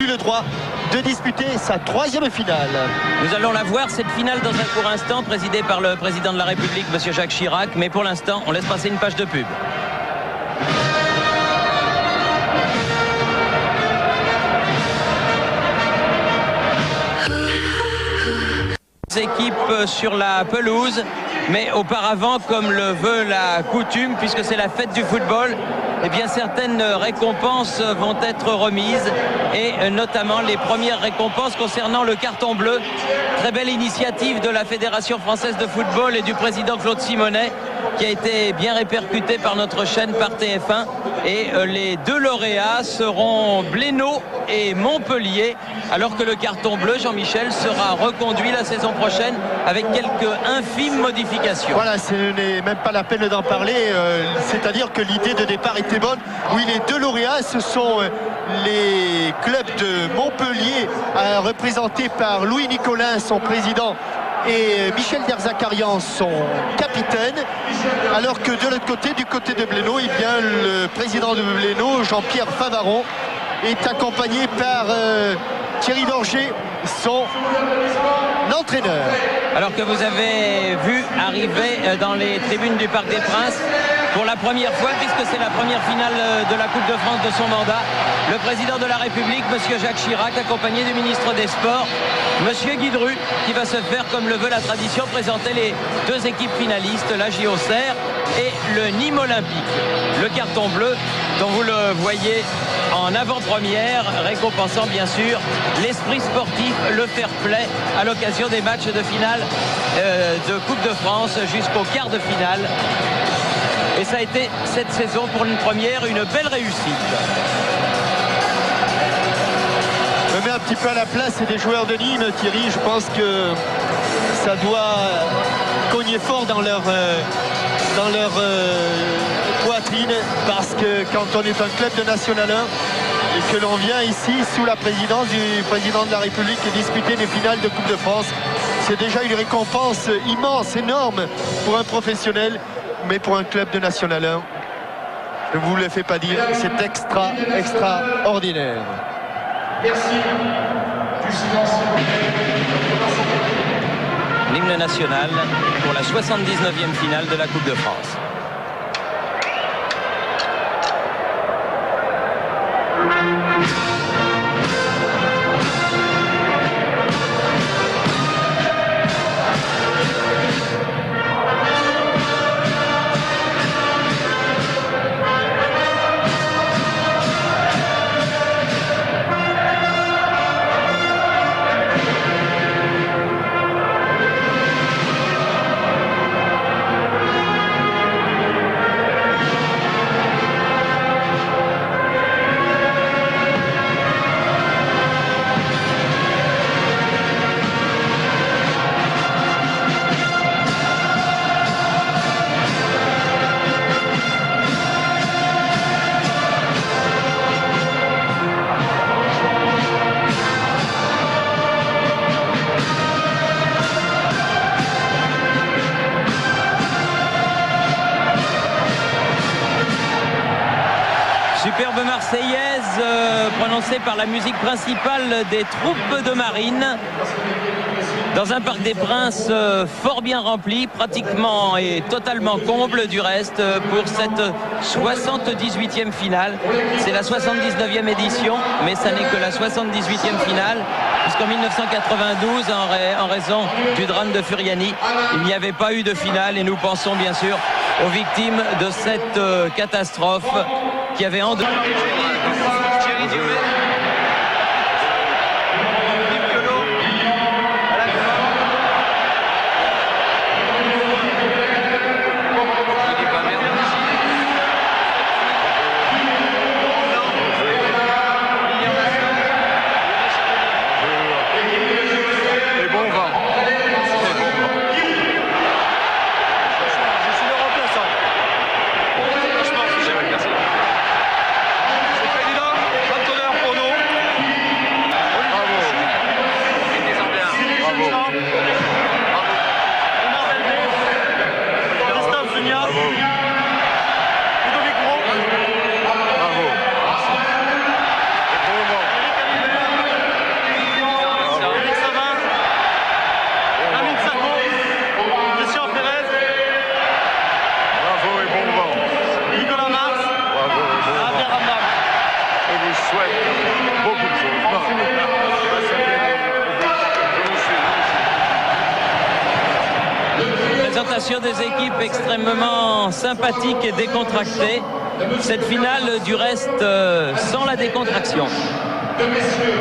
Le droit de disputer sa troisième finale. Nous allons la voir, cette finale, dans un court instant, présidée par le président de la République, M. Jacques Chirac. Mais pour l'instant, on laisse passer une page de pub. Équipe sur la pelouse, mais auparavant, comme le veut la coutume, puisque c'est la fête du football, eh bien certaines récompenses vont être remises, et notamment les premières récompenses concernant le carton bleu. Très belle initiative de la Fédération française de football et du président Claude Simonet, qui a été bien répercutée par notre chaîne, par TF1. Et les deux lauréats seront Blénaud et Montpellier, alors que le carton bleu, Jean-Michel, sera reconduit la saison prochaine avec quelques infimes modifications. Voilà, ce n'est même pas la peine d'en parler, c'est-à-dire que l'idée de départ était bonne. Oui, les deux lauréats, ce sont les clubs de Montpellier, représentés par Louis Nicolin, son président, et Michel Derzakarian, son capitaine, alors que de l'autre côté, du côté de Blénaud, eh bien, le président de Blénaud, Jean-Pierre Favaron, est accompagné par Thierry Dorger, son entraîneur. Alors que vous avez vu arriver dans les tribunes du Parc des Princes, pour la première fois, puisque c'est la première finale de la Coupe de France de son mandat, le président de la République, M. Jacques Chirac, accompagné du ministre des Sports, M. Guy Dru, qui va se faire, comme le veut la tradition, présenter les deux équipes finalistes, la JOCR et le Nîmes Olympique. Le carton bleu, dont vous le voyez en avant-première, récompensant bien sûr l'esprit sportif, le fair play à l'occasion des matchs de finale de Coupe de France jusqu'au quart de finale. Et ça a été cette saison, pour une première, une belle réussite. Je me mets un petit peu à la place des joueurs de Nîmes, Thierry. Je pense que ça doit cogner fort dans leur poitrine, parce que quand on est un club de National 1 et que l'on vient ici sous la présidence du président de la République et disputer des finales de Coupe de France, c'est déjà une récompense immense, énorme pour un professionnel, mais pour un club de National 1, je ne vous le fais pas dire, c'est extraordinaire. Merci du silence. L'hymne national pour la 79e finale de la Coupe de France. Superbe marseillaise prononcée par la musique principale des troupes de marine dans un Parc des Princes fort bien rempli, pratiquement et totalement comble du reste pour cette 78e finale. C'est la 79e édition, mais ça n'est que la 78e finale, puisqu'en 1992, en raison du drame de Furiani, il n'y avait pas eu de finale, et nous pensons bien sûr aux victimes de cette catastrophe qui avait endeuillé. confrontation des équipes extrêmement sympathiques et décontractées. Cette finale, du reste, sans la décontraction.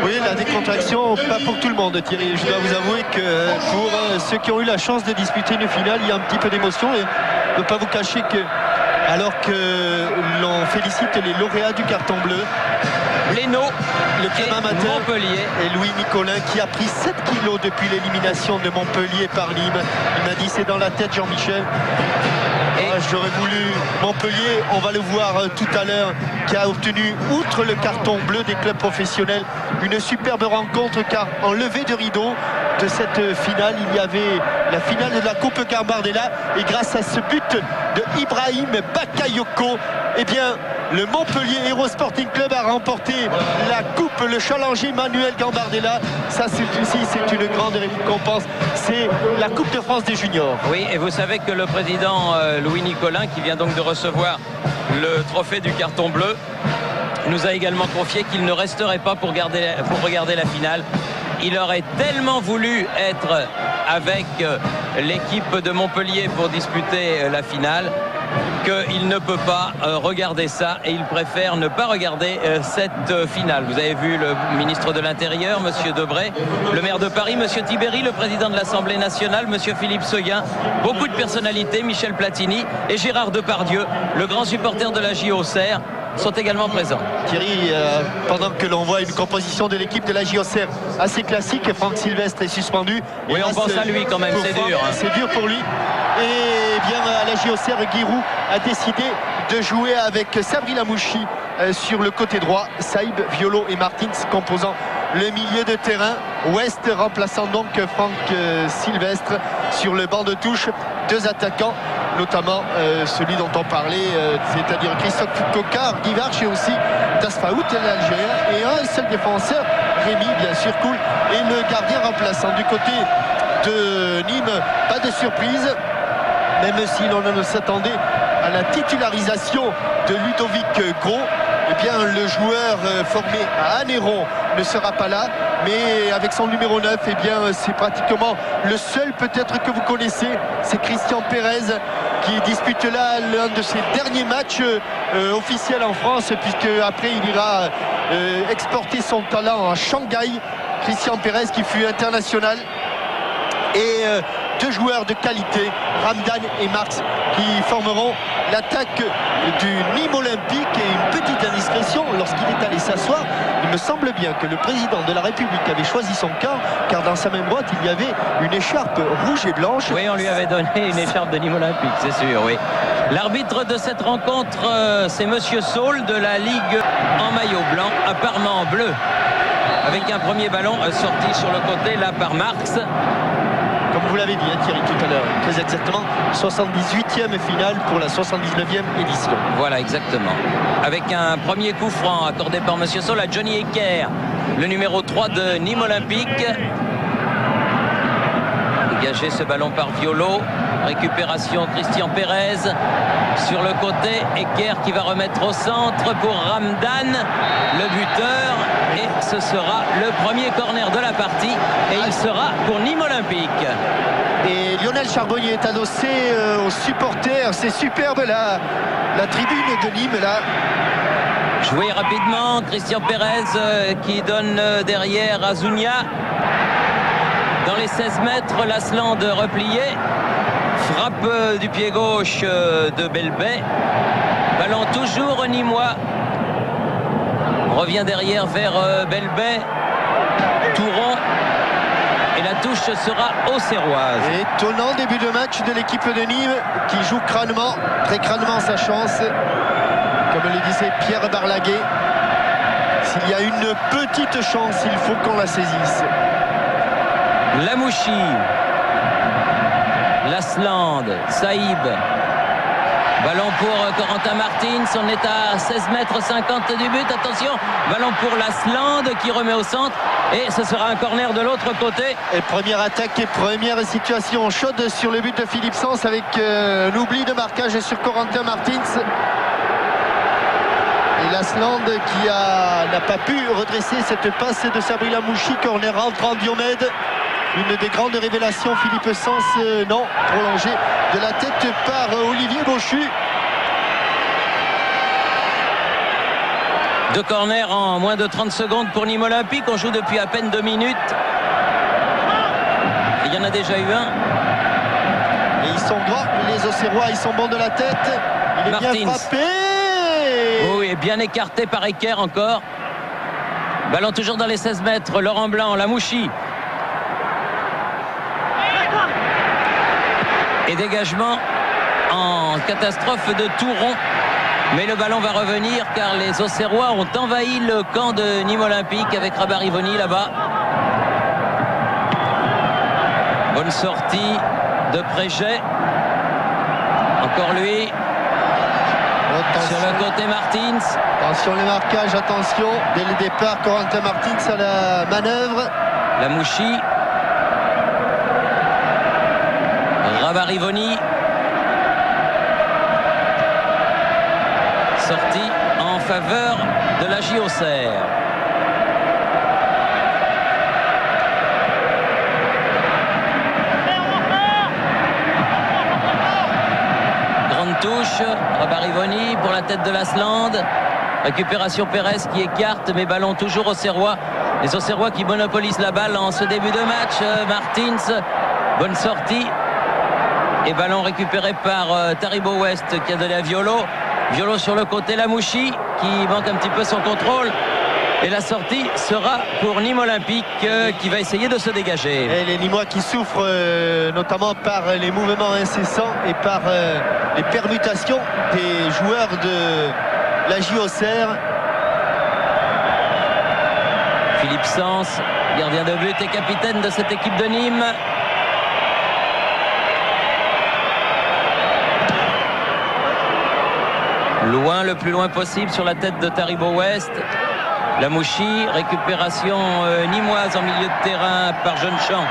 Oui, la décontraction, pas pour tout le monde, Thierry. Je dois vous avouer que pour ceux qui ont eu la chance de disputer une finale, il y a un petit peu d'émotion. Et je ne peux pas vous cacher que, alors que l'on félicite les lauréats du carton bleu, Léno, le club amateur Montpellier, et Louis Nicolin qui a pris 7 kilos depuis l'élimination de Montpellier par Nîmes. Il m'a dit c'est dans la tête, Jean-Michel. J'aurais voulu Montpellier, on va le voir tout à l'heure, qui a obtenu, outre le carton bleu des clubs professionnels, une superbe rencontre, car en levée de rideau de cette finale, il y avait la finale de la Coupe Gambardella, et grâce à ce but de Ibrahim Bakayoko, eh bien le Montpellier Hérault Sporting Club a remporté la coupe, le challenger Manuel Gambardella. Ça, c'est une grande récompense. C'est la Coupe de France des juniors. Oui, et vous savez que le président Louis Nicolin, qui vient donc de recevoir le trophée du carton bleu, nous a également confié qu'il ne resterait pas pour regarder la finale. Il aurait tellement voulu être avec l'équipe de Montpellier pour disputer la finale qu'il ne peut pas regarder ça, et il préfère ne pas regarder cette finale. Vous avez vu le ministre de l'Intérieur, monsieur Debré, le maire de Paris, monsieur Tibéri, le président de l'Assemblée nationale, monsieur Philippe Seguin, beaucoup de personnalités, Michel Platini et Gérard Depardieu, le grand supporter de la JOCR, sont également présents. Thierry, pendant que l'on voit une composition de l'équipe de la JOCR assez classique, Franck Sylvestre est suspendu. Oui, on pense à lui quand même, c'est dur. Hein. C'est dur pour lui. Et bien à la JOCR, Guirou a décidé de jouer avec Sabri Lamouchi sur le côté droit, Saïb, Violo et Martins composant le milieu de terrain, West remplaçant donc Franck Sylvestre sur le banc de touche. Deux attaquants, notamment celui dont on parlait, c'est-à-dire Christophe Cocard, Guivarch, et aussi Tasfaout, l'Algérien, et un seul défenseur, Rémi, bien sûr, cool, et le gardien remplaçant. Du côté de Nîmes, pas de surprise, même si l'on ne s'attendait à la titularisation de Ludovic Gros. Eh bien, le joueur formé à Anneyron ne sera pas là, mais avec son numéro 9, eh bien, c'est pratiquement le seul peut-être que vous connaissez, c'est Christian Pérez, qui dispute là l'un de ses derniers matchs officiels en France, puisque après il ira exporter son talent à Shanghai. Christian Pérez qui fut international, et deux joueurs de qualité, Ramdan et Marx, qui formeront l'attaque du Nîmes Olympique. Et une petite indiscrétion, lorsqu'il est allé s'asseoir, il me semble bien que le président de la République avait choisi son camp, car dans sa main droite il y avait une écharpe rouge et blanche. Oui, on lui avait donné une écharpe de Nîmes Olympique, c'est sûr, oui. L'arbitre de cette rencontre, c'est monsieur Saul de la Ligue en maillot blanc, apparemment en bleu, avec un premier ballon sorti sur le côté là par Marx. Comme vous l'avez dit, hein, Thierry, tout à l'heure, très exactement, 78e finale pour la 79e édition. Voilà, exactement. Avec un premier coup franc accordé par monsieur Saul à Johnny Ecker, le numéro 3 de Nîmes Olympique. Dégagé ce ballon par Violo. Récupération Christian Pérez sur le côté. Ecker qui va remettre au centre pour Ramdan, le buteur. Et ce sera le premier corner de la partie. Et il sera pour Nîmes Olympique. Et Lionel Charbonnier est adossé aux supporters. C'est superbe la tribune de Nîmes là. Joué rapidement, Christian Pérez qui donne derrière à Zounia. Dans les 16 mètres, Lasland replié. Frappe du pied gauche de Belbet. Ballon toujours nîmois. On revient derrière vers Belbet. Touron. Et la touche sera auxerroise. Étonnant début de match de l'équipe de Nîmes qui joue crânement, très crânement sa chance. Comme le disait Pierre Barlaguet, s'il y a une petite chance, il faut qu'on la saisisse. Lamouchi, Lasland, Saïb. Ballon pour Corentin Martins, on est à 16 mètres 50 du but, attention, ballon pour Lasland qui remet au centre et ce sera un corner de l'autre côté. Et première attaque et première situation chaude sur le but de Philippe Sens avec l'oubli de marquage sur Corentin Martins. Et Lasland qui n'a pas pu redresser cette passe de Sabri Lamouchi, corner rentrant Diomède. une des grandes révélations. Philippe Sens, non, prolongé de la tête par Olivier Bochu. 2 corners en moins de 30 secondes pour Nîmes Olympique. On joue depuis à peine 2 minutes. Il y en a déjà eu un. Et ils sont droits, les Auxerrois, ils sont bons de la tête. Il est Martins. bien frappé. Oui, bien écarté par Ecker encore. Ballon toujours dans les 16 mètres. Laurent Blanc, Lamouchi. Et dégagement en catastrophe de Touron. Mais le ballon va revenir car les Auxerrois ont envahi le camp de Nîmes Olympique avec Rabat-Rivoni là-bas. Bonne sortie de Préget. Encore lui. Attention. Sur le côté Martins. Attention les marquages, attention. Dès le départ, Corentin Martins à la manœuvre. Lamouchi. Rabat-Rivoni. Sortie en faveur de la JOCR. Grande touche, Rabat-Rivoni pour la tête de Lasland. Récupération Pérez qui écarte, mais ballon toujours Auxerrois. Les Auxerrois qui monopolisent la balle en ce début de match. Martins, bonne sortie. Et ballon récupéré par Taribo West qui a donné à Violo. Violo sur le côté, Lamouchi qui manque un petit peu son contrôle. Et la sortie sera pour Nîmes Olympique qui va essayer de se dégager. Et les Nîmois qui souffrent notamment par les mouvements incessants et par les permutations des joueurs de la JOCR. Philippe Sens, gardien de but et capitaine de cette équipe de Nîmes. Loin, le plus loin possible sur la tête de Taribo West. Lamouchi, récupération nîmoise en milieu de terrain par Jeune-Champ.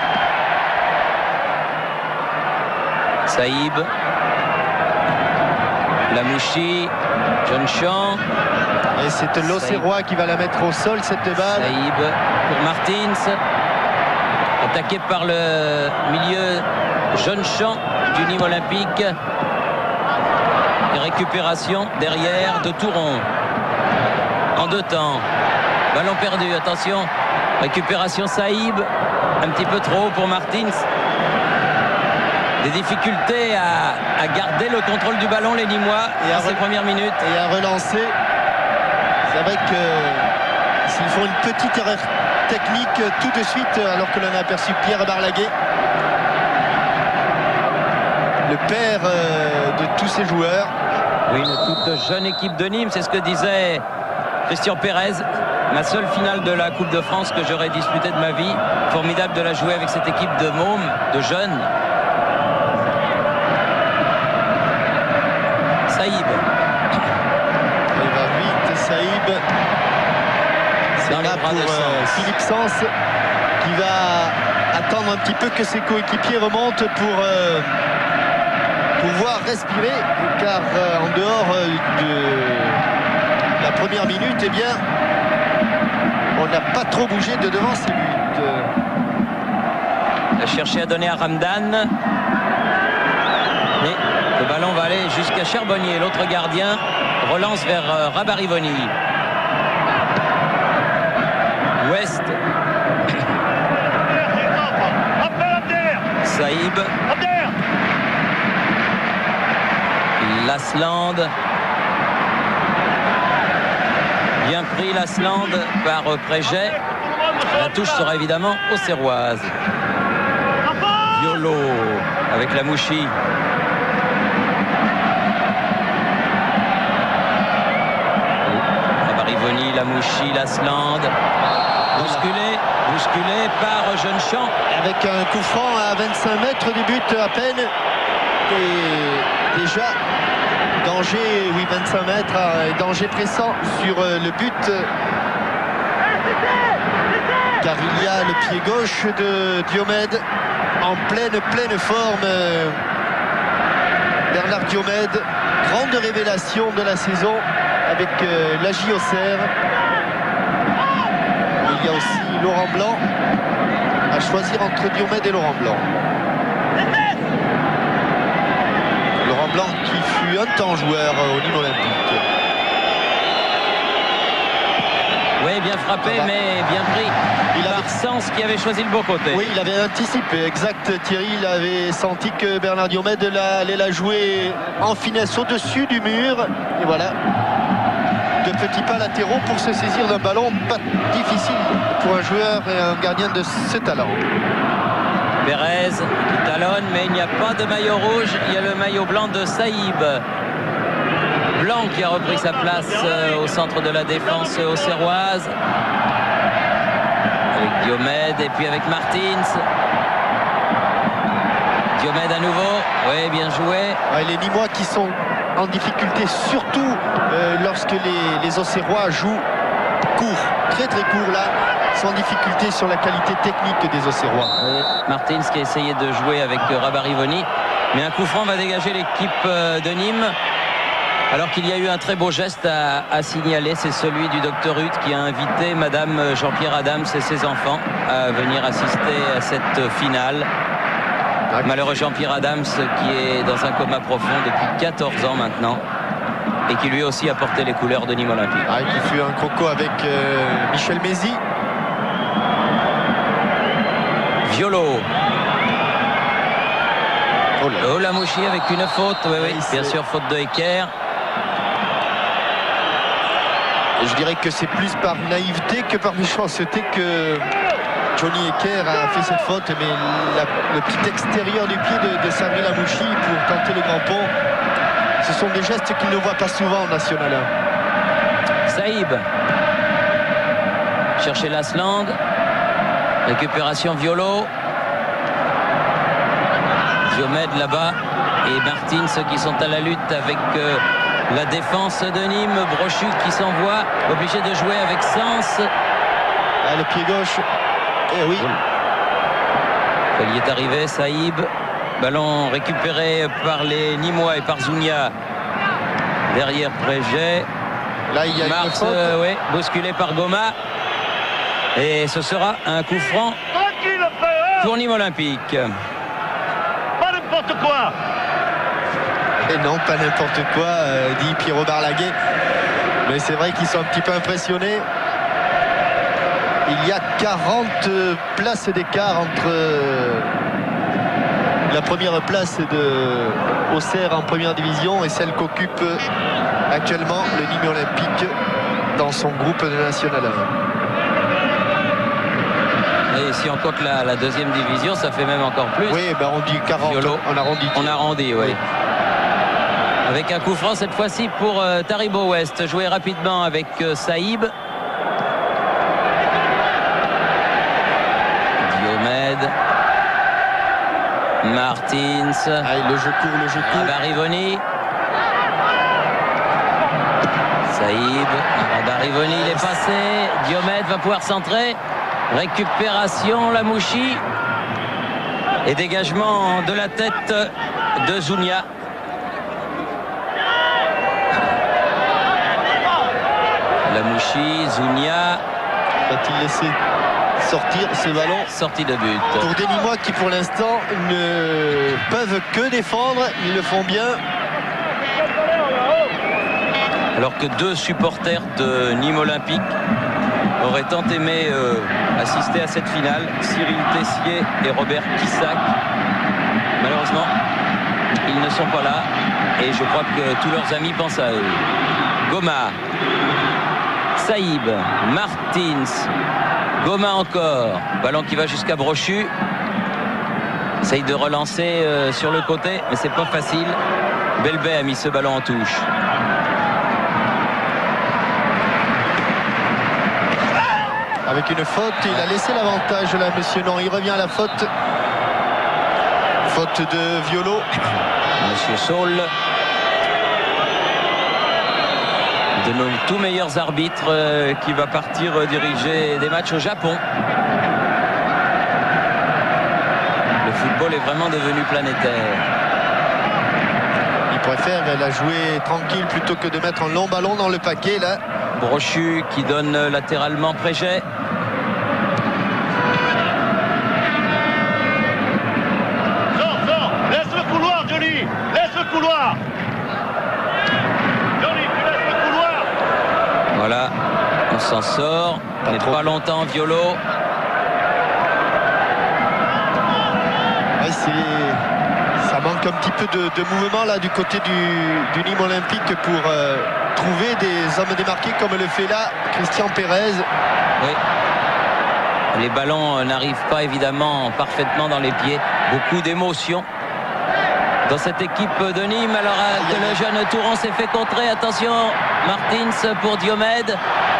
Saïb. Lamouchi, Jeune-Champ. Et c'est l'Auxerrois qui va la mettre au sol, cette balle. Saïb pour Martins. Attaqué par le milieu Jeune-Champ du Nîmes Olympique. Et récupération derrière de Touron. En 2 temps. Ballon perdu, attention. Récupération Saïb. Un petit peu trop haut pour Martins. Des difficultés à garder le contrôle du ballon, les Nîmois, dans ces premières minutes. Et à relancer. C'est vrai que s'ils font une petite erreur technique tout de suite, alors que l'on a aperçu Pierre Barlaguet, le père de tous ces joueurs. Oui, une toute jeune équipe de Nîmes, c'est ce que disait Christian Pérez. Ma seule finale de la Coupe de France que j'aurais disputée de ma vie. Formidable de la jouer avec cette équipe de mômes, de jeunes. Saïb. Il va vite, Saïb. C'est Dans les là bras pour de Sens. Philippe Sens qui va attendre un petit peu que ses coéquipiers remontent pour pouvoir respirer, car en dehors de la première minute, eh bien, on n'a pas trop bougé de devant ces buts. Il a cherché à donner à Ramdan. Mais le ballon va aller jusqu'à Charbonnier. L'autre gardien relance vers Rabat-Rivoni. Ouest. Saïb. Lasland. Bien pris Lasland par Préget. La touche sera évidemment auxerroise. Violo avec Lamouchi. Rabat-Rivoni, Lamouchi, Lasland. Bousculé par Jeune-Champ. Avec un coup franc à 25 mètres du but à peine. Et déjà, danger, oui, 25 mètres, danger pressant sur le but. Car il y a le pied gauche de Diomède en pleine forme. Bernard Diomède, grande révélation de la saison avec la JOCR. Il y a aussi Laurent Blanc à choisir entre Diomède et Laurent Blanc. Laurent Blanc qui fut un temps joueur au Nîmes Olympique. Oui, bien frappé, mais bien pris. Par Sens qui avait choisi le beau côté. Oui, il avait anticipé, exact Thierry. Il avait senti que Bernard Diomède allait la jouer en finesse au-dessus du mur. Et voilà, de petits pas latéraux pour se saisir d'un ballon pas difficile pour un joueur et un gardien de ce talent. Pérez qui talonne, mais il n'y a pas de maillot rouge, il y a le maillot blanc de Saïb. Blanc qui a repris sa place au centre de la défense auxerroise. Avec Diomède et puis avec Martins. Diomède à nouveau, oui, bien joué. Ouais, les Nîmois qui sont en difficulté, surtout lorsque les Auxerrois jouent court, très très court là, sont en difficulté sur la qualité technique des Auxerrois. Martins qui a essayé de jouer avec Rabarivoni, mais un coup franc va dégager l'équipe de Nîmes. Alors qu'il y a eu un très beau geste à signaler, c'est celui du docteur Huth qui a invité Madame Jean-Pierre Adams et ses enfants à venir assister à cette finale. Malheureux Jean-Pierre Adams qui est dans un coma profond depuis 14 ans maintenant et qui lui aussi a porté les couleurs de Nîmes Olympique. Ah, qui fut un croco avec Michel Mézy. Violo. Oh, Lamouchi avec une faute, oui, bien sûr, faute de Ecker. Je dirais que c'est plus par naïveté que par méchanceté que Johnny Ecker a fait cette faute, mais le petit extérieur du pied de Sabri Lamouchi pour tenter le grand pont, ce sont des gestes qu'il ne voit pas souvent en National 1. Saïb chercher Lasland, récupération Violo, Diomède là-bas et Martins qui sont à la lutte avec la défense de Nîmes. Brochu qui s'envoie, obligé de jouer avec Sens. Ah, le pied gauche. Eh oui. Il est arrivé, Saïb. Ballon récupéré par les Nîmois et par Zounia. Derrière Préget. Là, il y a une faute. Oui, bousculé par Goma. Et ce sera un coup franc pour Nîmes Olympique. Pas n'importe quoi. Et non, pas n'importe quoi, dit Pierrot Barlaguet. Mais c'est vrai qu'ils sont un petit peu impressionnés. Il y a 40 places d'écart entre la première place de Auxerre en première division et celle qu'occupe actuellement le Nîmes Olympique dans son groupe de National 1. Et si on compte la deuxième division, ça fait même encore plus. Oui, ben on dit 40, Violo. on arrondit. On arrondit, oui. Avec un coup franc cette fois-ci pour Taribo West. Joué rapidement avec Saïb. Diomède. Martins. Allez, le jeu court. Rabarivoni. Saïb. Rabarivoni, il est passé. Diomède va pouvoir centrer. Récupération, Lamouchi. Et dégagement de la tête de Zounia. Lamouchi, Zounia. Va-t-il laisser sortir ce ballon? Sortie de but. Pour des Nîmois qui pour l'instant ne peuvent que défendre, ils le font bien. Alors que deux supporters de Nîmes Olympique auraient tant aimé assister à cette finale, Cyril Tessier et Robert Kissac. Malheureusement, ils ne sont pas là et je crois que tous leurs amis pensent à eux. Goma, Saïb, Martins, Goma encore. Ballon qui va jusqu'à Brochu. Essaye de relancer sur le côté, mais c'est pas facile. Belbet a mis ce ballon en touche. Avec une faute, il a laissé l'avantage là, monsieur. Non, il revient à la faute. Faute de Violo. Monsieur Saul. De nos tout meilleurs arbitres qui va partir diriger des matchs au Japon. Le football est vraiment devenu planétaire. Il préfère la jouer tranquille plutôt que de mettre un long ballon dans le paquet là. Brochu qui donne latéralement Préget. s'en sort, mais pas longtemps. Violo. Ouais, ça manque un petit peu de mouvement là du côté du Nîmes Olympique pour trouver des hommes démarqués comme le fait là Christian Pérez. Oui. Les ballons n'arrivent pas évidemment parfaitement dans les pieds. Beaucoup d'émotions dans cette équipe de Nîmes. Alors que le jeune Touran s'est fait contrer. Attention, Martins pour Diomède.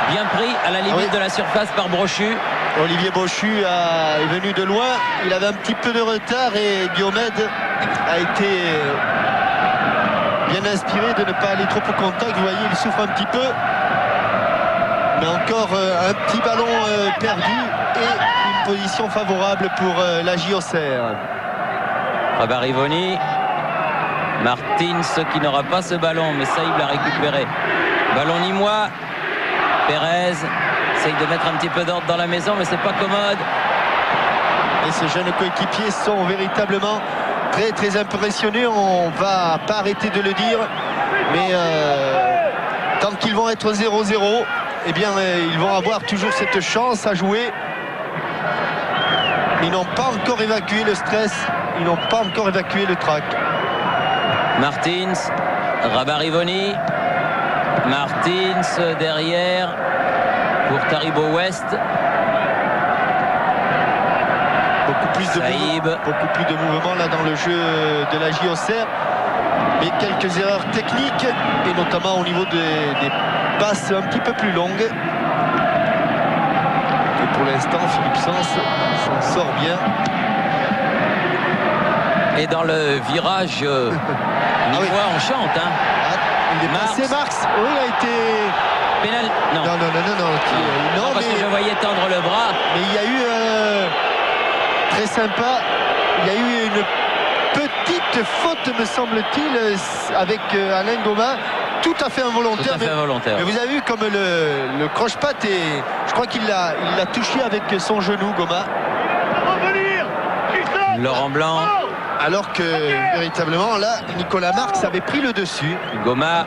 Bien pris à la limite de la surface par Brochu. Olivier Brochu est venu de loin. Il avait un petit peu de retard et Diomède a été bien inspiré de ne pas aller trop au contact. Vous voyez, il souffre un petit peu. Mais encore un petit ballon perdu et une position favorable pour la JOCR. Rabarivoni. Martins qui n'aura pas ce ballon, mais Saïb l'a récupéré. Ballon nîmois. Pérez essaye de mettre un petit peu d'ordre dans la maison, mais c'est pas commode. Et ces jeunes coéquipiers sont véritablement très très impressionnés. On va pas arrêter de le dire, mais tant qu'ils vont être 0-0, eh bien ils vont avoir toujours cette chance à jouer. Ils n'ont pas encore évacué le stress, ils n'ont pas encore évacué le trac. Martins, Rabarivoni, Martins derrière pour Taribo West. Beaucoup plus de mouvement là dans le jeu de la JOCR, mais quelques erreurs techniques et notamment au niveau des passes un petit peu plus longues. Et pour l'instant Philippe Sens s'en sort bien. Et dans le virage nîmois, on chante. Hein. Il est passé, Marx. Oui, il a été... Pénal. Non. Non, parce que je voyais tendre le bras. Mais il y a eu... très sympa. Il y a eu une petite faute, me semble-t-il, avec Alain Goma. Tout à fait involontaire. Mais vous avez vu comme le croche-patte, et je crois qu'il l'a touché avec son genou, Goma. Laurent Blanc. Alors que véritablement là Nicolas Marx avait pris le dessus. Goma,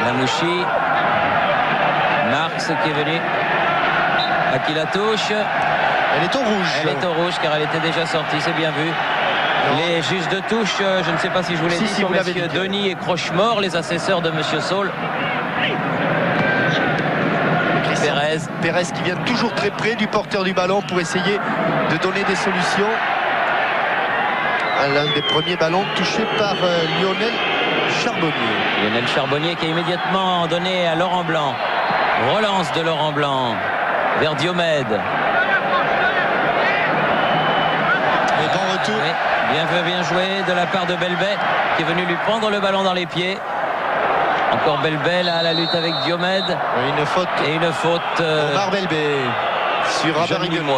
Lamouchi, Marx qui est venu, à qui la touche. Elle est au rouge. Elle est au rouge car elle était déjà sortie, c'est bien vu. Non. Les juges de touche, je ne sais pas si je vous l'ai dit, sont messieurs Denis et Crochemort, les assesseurs de monsieur Saul. Pérez qui vient toujours très près du porteur du ballon pour essayer de donner des solutions. L'un des premiers ballons touchés par Lionel Charbonnier. Lionel Charbonnier qui a immédiatement donné à Laurent Blanc. Relance de Laurent Blanc vers Diomède. Et bon retour. Oui, bien joué de la part de Belbet qui est venu lui prendre le ballon dans les pieds. Encore Belbet à la lutte avec Diomède. Une faute. Et une faute. Omar Belbet sur Rabarivoni.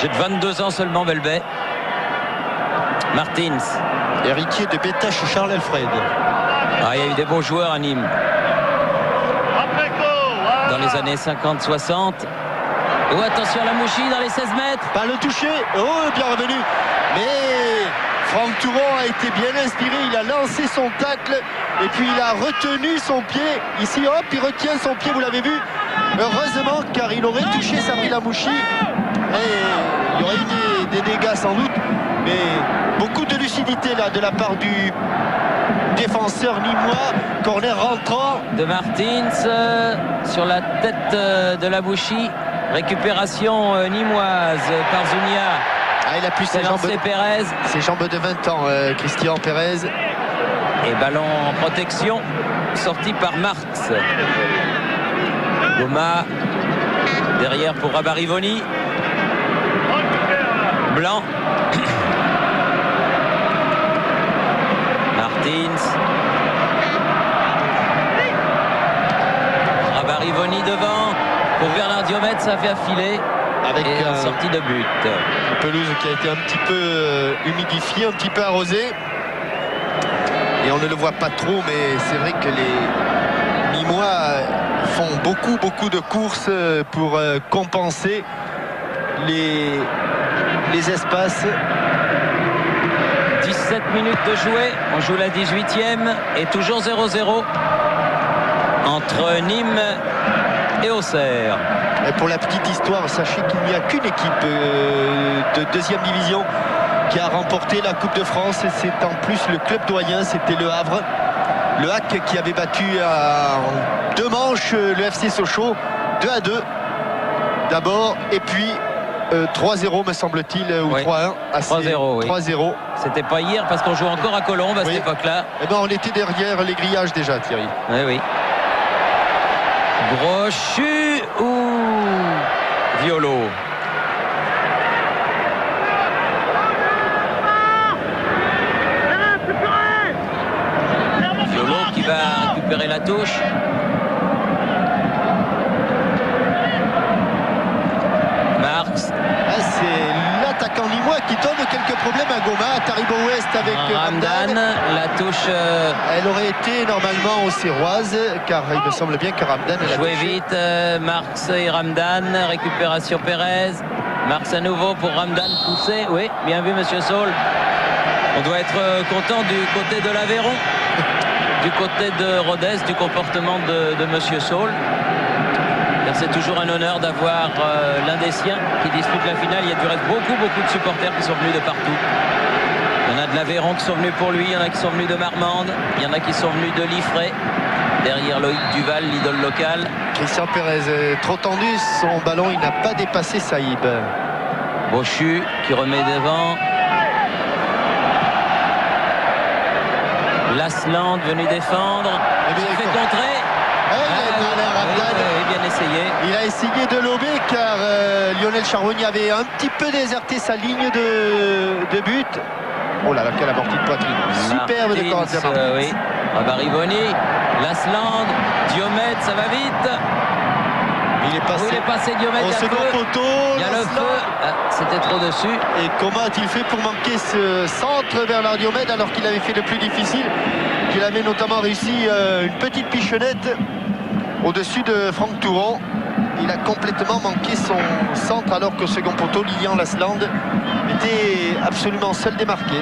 J'ai de 22 ans seulement, Belbet. Martins. Héritier de Bétache Charles Alfred. Il y a eu des beaux joueurs à Nîmes. Dans les années 50-60. Oh, attention à Lamouchi dans les 16 mètres. Pas le toucher. Oh, bien revenu. Mais Franck Touran a été bien inspiré. Il a lancé son tacle et puis il a retenu son pied. Ici, hop, il retient son pied, vous l'avez vu. Heureusement, car il aurait touché Sabri Lamouchi. Et il y aurait eu des dégâts sans doute. Mais beaucoup de lucidité là de la part du défenseur nîmois. Corner rentrant de Martins sur la tête de Lamouchi. Récupération nîmoise par Zounia. Il a plus ses jambes de 20 ans, Christian Pérez. Et ballon en protection sorti par Marx. Goma derrière pour Rabarivoni. Blanc. Martins. Rabarivoni devant pour Bernard Diomède, ça fait affiler avec une sortie de but. Une pelouse qui a été un petit peu humidifiée, un petit peu arrosée. Et on ne le voit pas trop, mais c'est vrai que les Nîmois font beaucoup de courses pour compenser les espaces. 17 minutes de jouer, on joue la 18e et toujours 0-0. entre Nîmes et Auxerre. Et pour la petite histoire, sachez qu'il n'y a qu'une équipe de deuxième division qui a remporté la Coupe de France, et c'est en plus le club doyen, c'était le Havre. Le HAC qui avait battu en 2 manches le FC Sochaux, 2-2 d'abord, et puis 3-0 me semble-t-il, ou Oui. 3-1. 3-0, oui. 3-0. C'était pas hier parce qu'on joue encore à Colombes à Oui. cette époque-là. Eh ben, on était derrière les grillages déjà, Thierry. Oui, oui. Brochu ou Violo? Violo qui va récupérer la touche. Marx. Ah, c'est l'attaquant limois qui donne quelques problèmes à Goma, à Taribo Ouest avec Ramdan. La touche Elle aurait été normalement aux Serroises, car il me semble bien que Ramdan elle a jouée touché. vite. Marx et Ramdan. Récupération Pérez. Marx à nouveau pour Ramdan poussé. Oui, bien vu, monsieur Saul. On doit être content du côté de l'Aveyron, du côté de Rodez, du comportement de monsieur Saul. Car c'est toujours un honneur d'avoir l'un des siens qui dispute la finale. Il y a du reste beaucoup de supporters qui sont venus de partout. Il y en a de l'Aveyron qui sont venus pour lui, il y en a qui sont venus de Marmande, il y en a qui sont venus de Liffré. Derrière Loïc Duval, l'idole locale. Christian Pérez, trop tendu, son ballon, il n'a pas dépassé Saïb. Brochu qui remet devant. Lasland venu défendre. Eh bien, Il se fait contrer. Oui, bien essayé. Il a essayé de lober car Lionel Charbonnier avait un petit peu déserté sa ligne de but. Oh là là, quelle amortie de poitrine. Superbe de Corentin Martins. Oui. Bariboni, Lasland, Diomède, ça va vite. Il est passé, Où il est passé Diomède, au il y a le second feu. poteau. Il y a le Lasland. feu. Ah, c'était trop dessus. Et comment a-t-il fait pour manquer ce centre vers la Diomède alors qu'il avait fait le plus difficile, qu'il avait notamment réussi une petite pichonnette au-dessus de Franck Touron. Il a complètement manqué son centre alors qu'au second poteau, Lilian Lasland était absolument seul démarqué.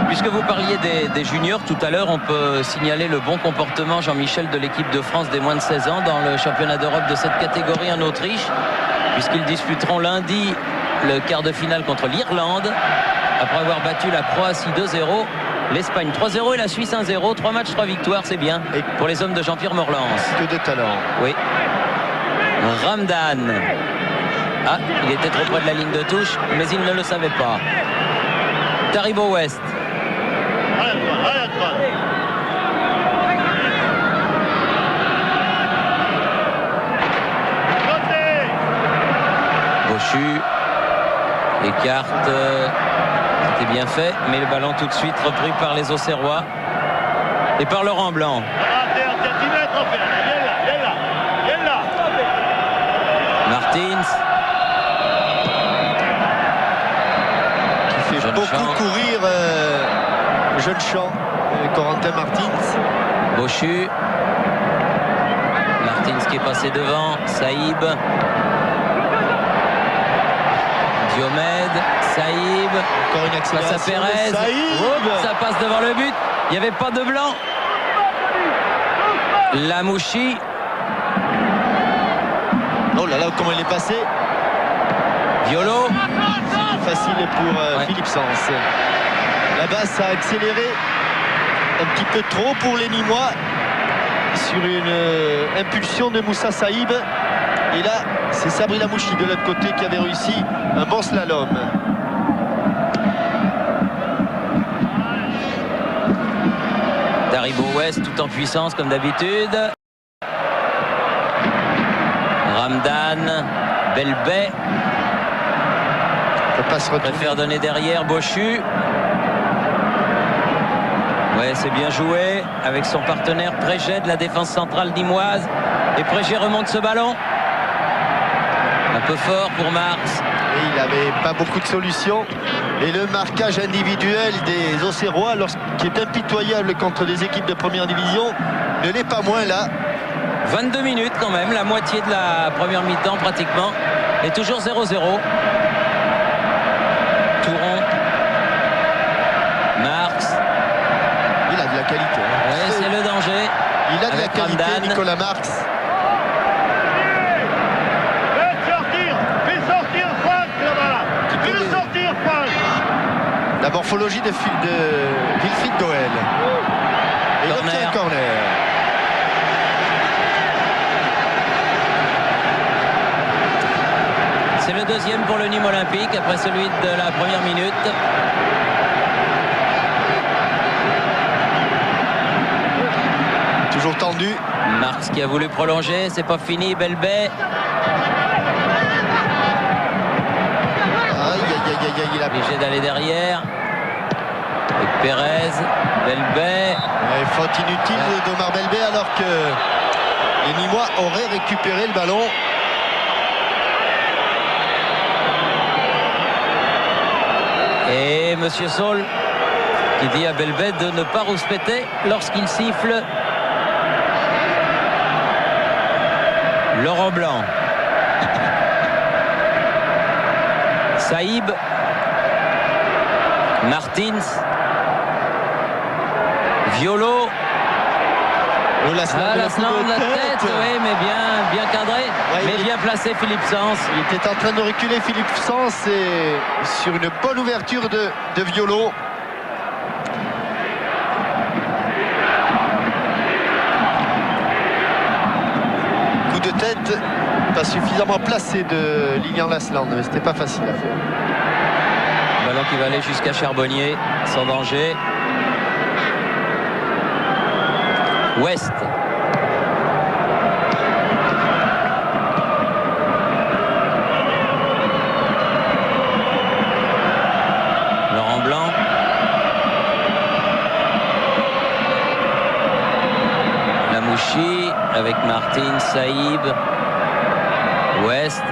Puisque vous parliez des juniors tout à l'heure, on peut signaler le bon comportement, Jean-Michel, de l'équipe de France des moins de 16 ans dans le championnat d'Europe de cette catégorie en Autriche, puisqu'ils disputeront lundi le quart de finale contre l'Irlande, après avoir battu la Croatie 2-0, l'Espagne 3-0 et la Suisse 1-0. 3 matchs, 3 victoires, c'est bien pour les hommes de Jean-Pierre Morlans. Que de talent. Oui. Ramdan. Ah, il était trop près de la ligne de touche, mais il ne le savait pas. Taribo Ouest. Brochu écarte, c'était bien fait, mais le ballon tout de suite repris par les Auxerrois et par Laurent Blanc. Martins Qui fait Jeune beaucoup Champ. courir Jeune Champ, Corentin Martins. Brochu. Martins qui est passé devant. Saïb. Diomède. Saïb. Encore une Face à accélération Pérez. de Saïb. Oups, ça passe devant le but. Il n'y avait pas de blanc. Lamouchi. Oh là là, comment il est passé. Violo. Facile pour Ouais. Philippe Sens. Là-bas, ça a accéléré un petit peu trop pour les Nîmois sur une impulsion de Moussa Saïb. Et là, c'est Sabri Lamouchi de l'autre côté qui avait réussi un bon slalom. Taribo Ouest tout en puissance comme d'habitude. Ramdan. Belbet. Il ne peut pas se retourner. Préfère donner derrière. Brochu. Ouais, c'est bien joué avec son partenaire Prégé de la défense centrale nîmoise. Et Prégé remonte ce ballon. Un peu fort pour Marx. Et il n'avait pas beaucoup de solutions. Et le marquage individuel des Auxerrois, qui est impitoyable contre des équipes de première division, ne l'est pas moins là. 22 minutes quand même, la moitié de la première mi-temps pratiquement. Et toujours 0-0. Touron. Marx. Il a de la qualité. Ouais, c'est le danger. Il a de la Avec qualité, Ramdan. Nicolas Marx. Fais sortir Franck là-bas. Fais sortir Franck. La morphologie de Wilfried Goel. Et il obtient un corner. C'est le deuxième pour le Nîmes Olympique après celui de la première minute. Toujours tendu. Marx qui a voulu prolonger, c'est pas fini. Belbet. Il a obligé d'aller derrière. Avec Pérez, Belbet. Faute inutile d'Omar Belbet alors que les Nîmois auraient récupéré le ballon. Et Monsieur Saul qui dit à Belbet de ne pas rouspéter lorsqu'il siffle. Laurent Blanc. Saïb. Martins. Violo. Lasland la tête, oui, mais bien cadré, mais bien placé Philippe Sens. Il était en train de reculer Philippe Sens et sur une bonne ouverture de Violo. Coup de tête pas suffisamment placé de Lilian Lasland, mais c'était pas facile à faire. Ballon qui va aller jusqu'à Charbonnier sans danger. West. Laurent Blanc. Lamouchi avec Martin, Saïb. West.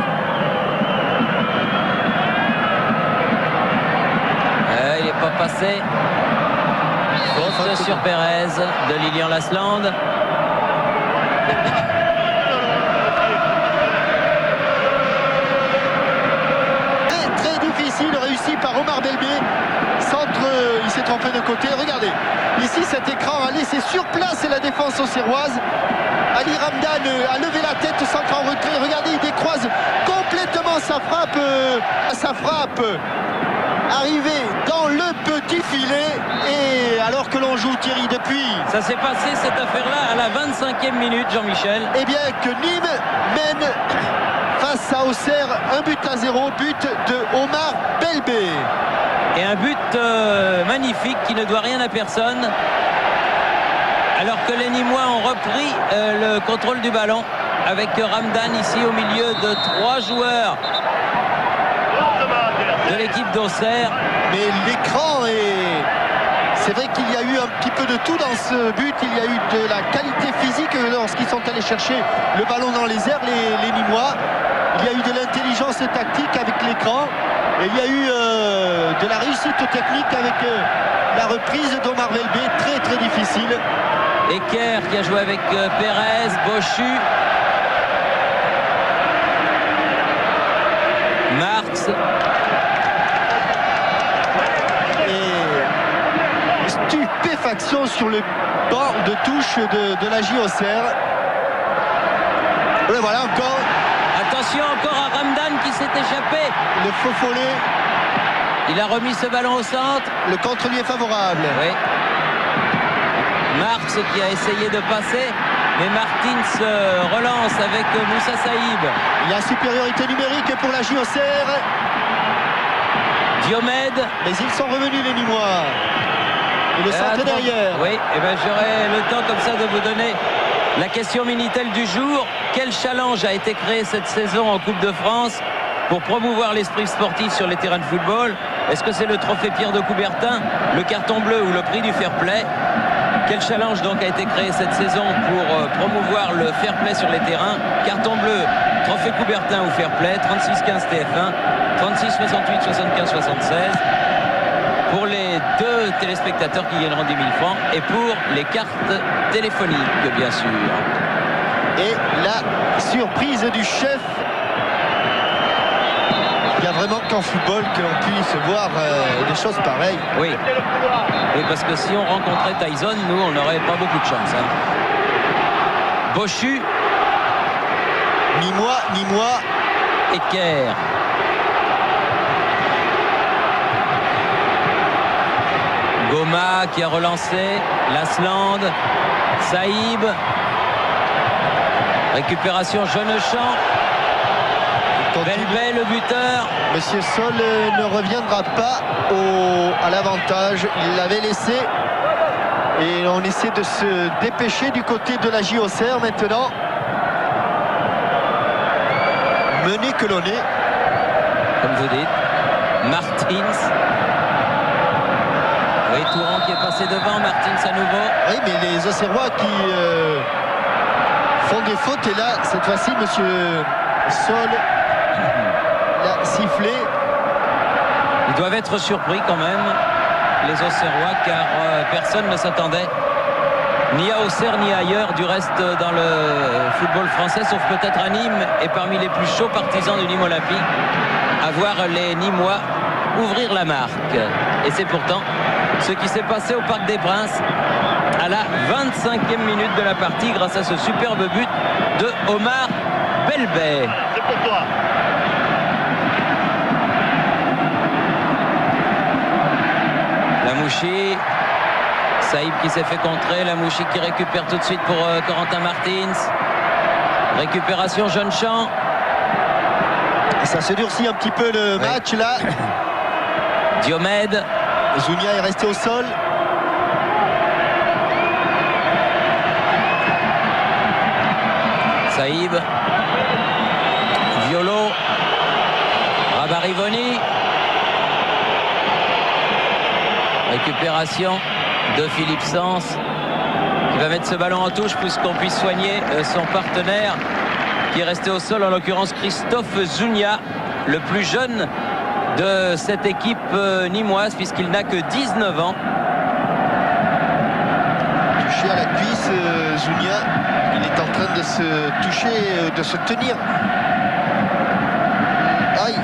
Il n'est pas passé. Faute sur Pérez de Lilian Lasland. Très difficile, réussi par Omar Belbet. Centre, il s'est trompé de côté. Regardez, ici cet écran a laissé sur place la défense auxerroise. Ali Ramdan a levé la tête, centre en retrait. Regardez, il décroise complètement sa frappe. Arrivé dans le petit filet, et alors que l'on joue Thierry depuis. Ça s'est passé cette affaire-là à la 25e minute, Jean-Michel. Eh bien que Nîmes mène face à Auxerre 1-0, but de Omar Belbet. Et un but magnifique qui ne doit rien à personne. Alors que les Nîmois ont repris le contrôle du ballon avec Ramdan ici au milieu de 3 joueurs de l'équipe d'Auxerre. Mais l'écran est... C'est vrai qu'il y a eu un petit peu de tout dans ce but. Il y a eu de la qualité physique lorsqu'ils sont allés chercher le ballon dans les airs, les Nîmois. Il y a eu de l'intelligence tactique avec l'écran. Et il y a eu de la réussite technique avec la reprise d'Omar Belbet. Très très difficile. Ecker qui a joué avec Pérez, Bochu. Marx. Stupéfaction sur le banc de touche de la J Auxerre. Et voilà encore. Attention encore à Ramdan qui s'est échappé. Le faux follet. Il a remis ce ballon au centre. Le contre lui est favorable. Oui. Marx qui a essayé de passer, mais Martins relance avec Moussa Saïb. Il y a supériorité numérique pour la J Auxerre. Diomède. Mais ils sont revenus les Nîmois. Et le centre derrière. Oui, et ben j'aurai le temps comme ça de vous donner la question Minitel du jour. Quel challenge a été créé cette saison en Coupe de France pour promouvoir l'esprit sportif sur les terrains de football? Est-ce que c'est le trophée Pierre de Coubertin, le carton bleu ou le prix du fair play? Quel challenge donc a été créé cette saison pour promouvoir le fair play sur les terrains? Carton bleu, trophée Coubertin ou fair play, 36-15 TF1, 36-68, 75-76. Pour les 2 téléspectateurs qui gagneront 10 000 francs et pour les cartes téléphoniques, bien sûr. Et la surprise du chef. Il n'y a vraiment qu'en football que l'on puisse voir des choses pareilles. Oui. Oui, parce que si on rencontrait Tyson, nous, on n'aurait pas beaucoup de chance. Bochu. Nîmois. Ecker. Goma qui a relancé. Lasland. Saïb. Récupération Jeunechamp. Belbet le buteur. Monsieur Sol ne reviendra pas à l'avantage. Il l'avait laissé. Et on essaie de se dépêcher du côté de la JOCR maintenant. Mené que l'on est. Comme vous dites. Martins. Oui, Touran qui est passé devant. Martins à nouveau. Oui, mais les Auxerrois qui font des fautes. Et là, cette fois-ci, monsieur Sol l'a sifflé. Ils doivent être surpris quand même, les Auxerrois, car personne ne s'attendait ni à Auxerre ni ailleurs du reste dans le football français, sauf peut-être à Nîmes et parmi les plus chauds partisans du Nîmes Olympique, à voir les Nîmois ouvrir la marque. Et c'est pourtant ce qui s'est passé au Parc des Princes à la 25e minute de la partie grâce à ce superbe but de Omar Belbet. C'est pour toi. Lamouchi, Saïb qui s'est fait contrer, Lamouchi qui récupère tout de suite pour Corentin Martins. Récupération Jeunechamp. Ça se durcit un petit peu le match là. Diomède. Zounia est resté au sol. Saïb. Violo. Rabarivoni. Récupération de Philippe Sens qui va mettre ce ballon en touche puisqu'on puisse soigner son partenaire qui est resté au sol, en l'occurrence Christophe Zounia, le plus jeune de cette équipe nîmoise puisqu'il n'a que 19 ans. Touché à la cuisse, Zounia, il est en train de se toucher, de se tenir. Aïe,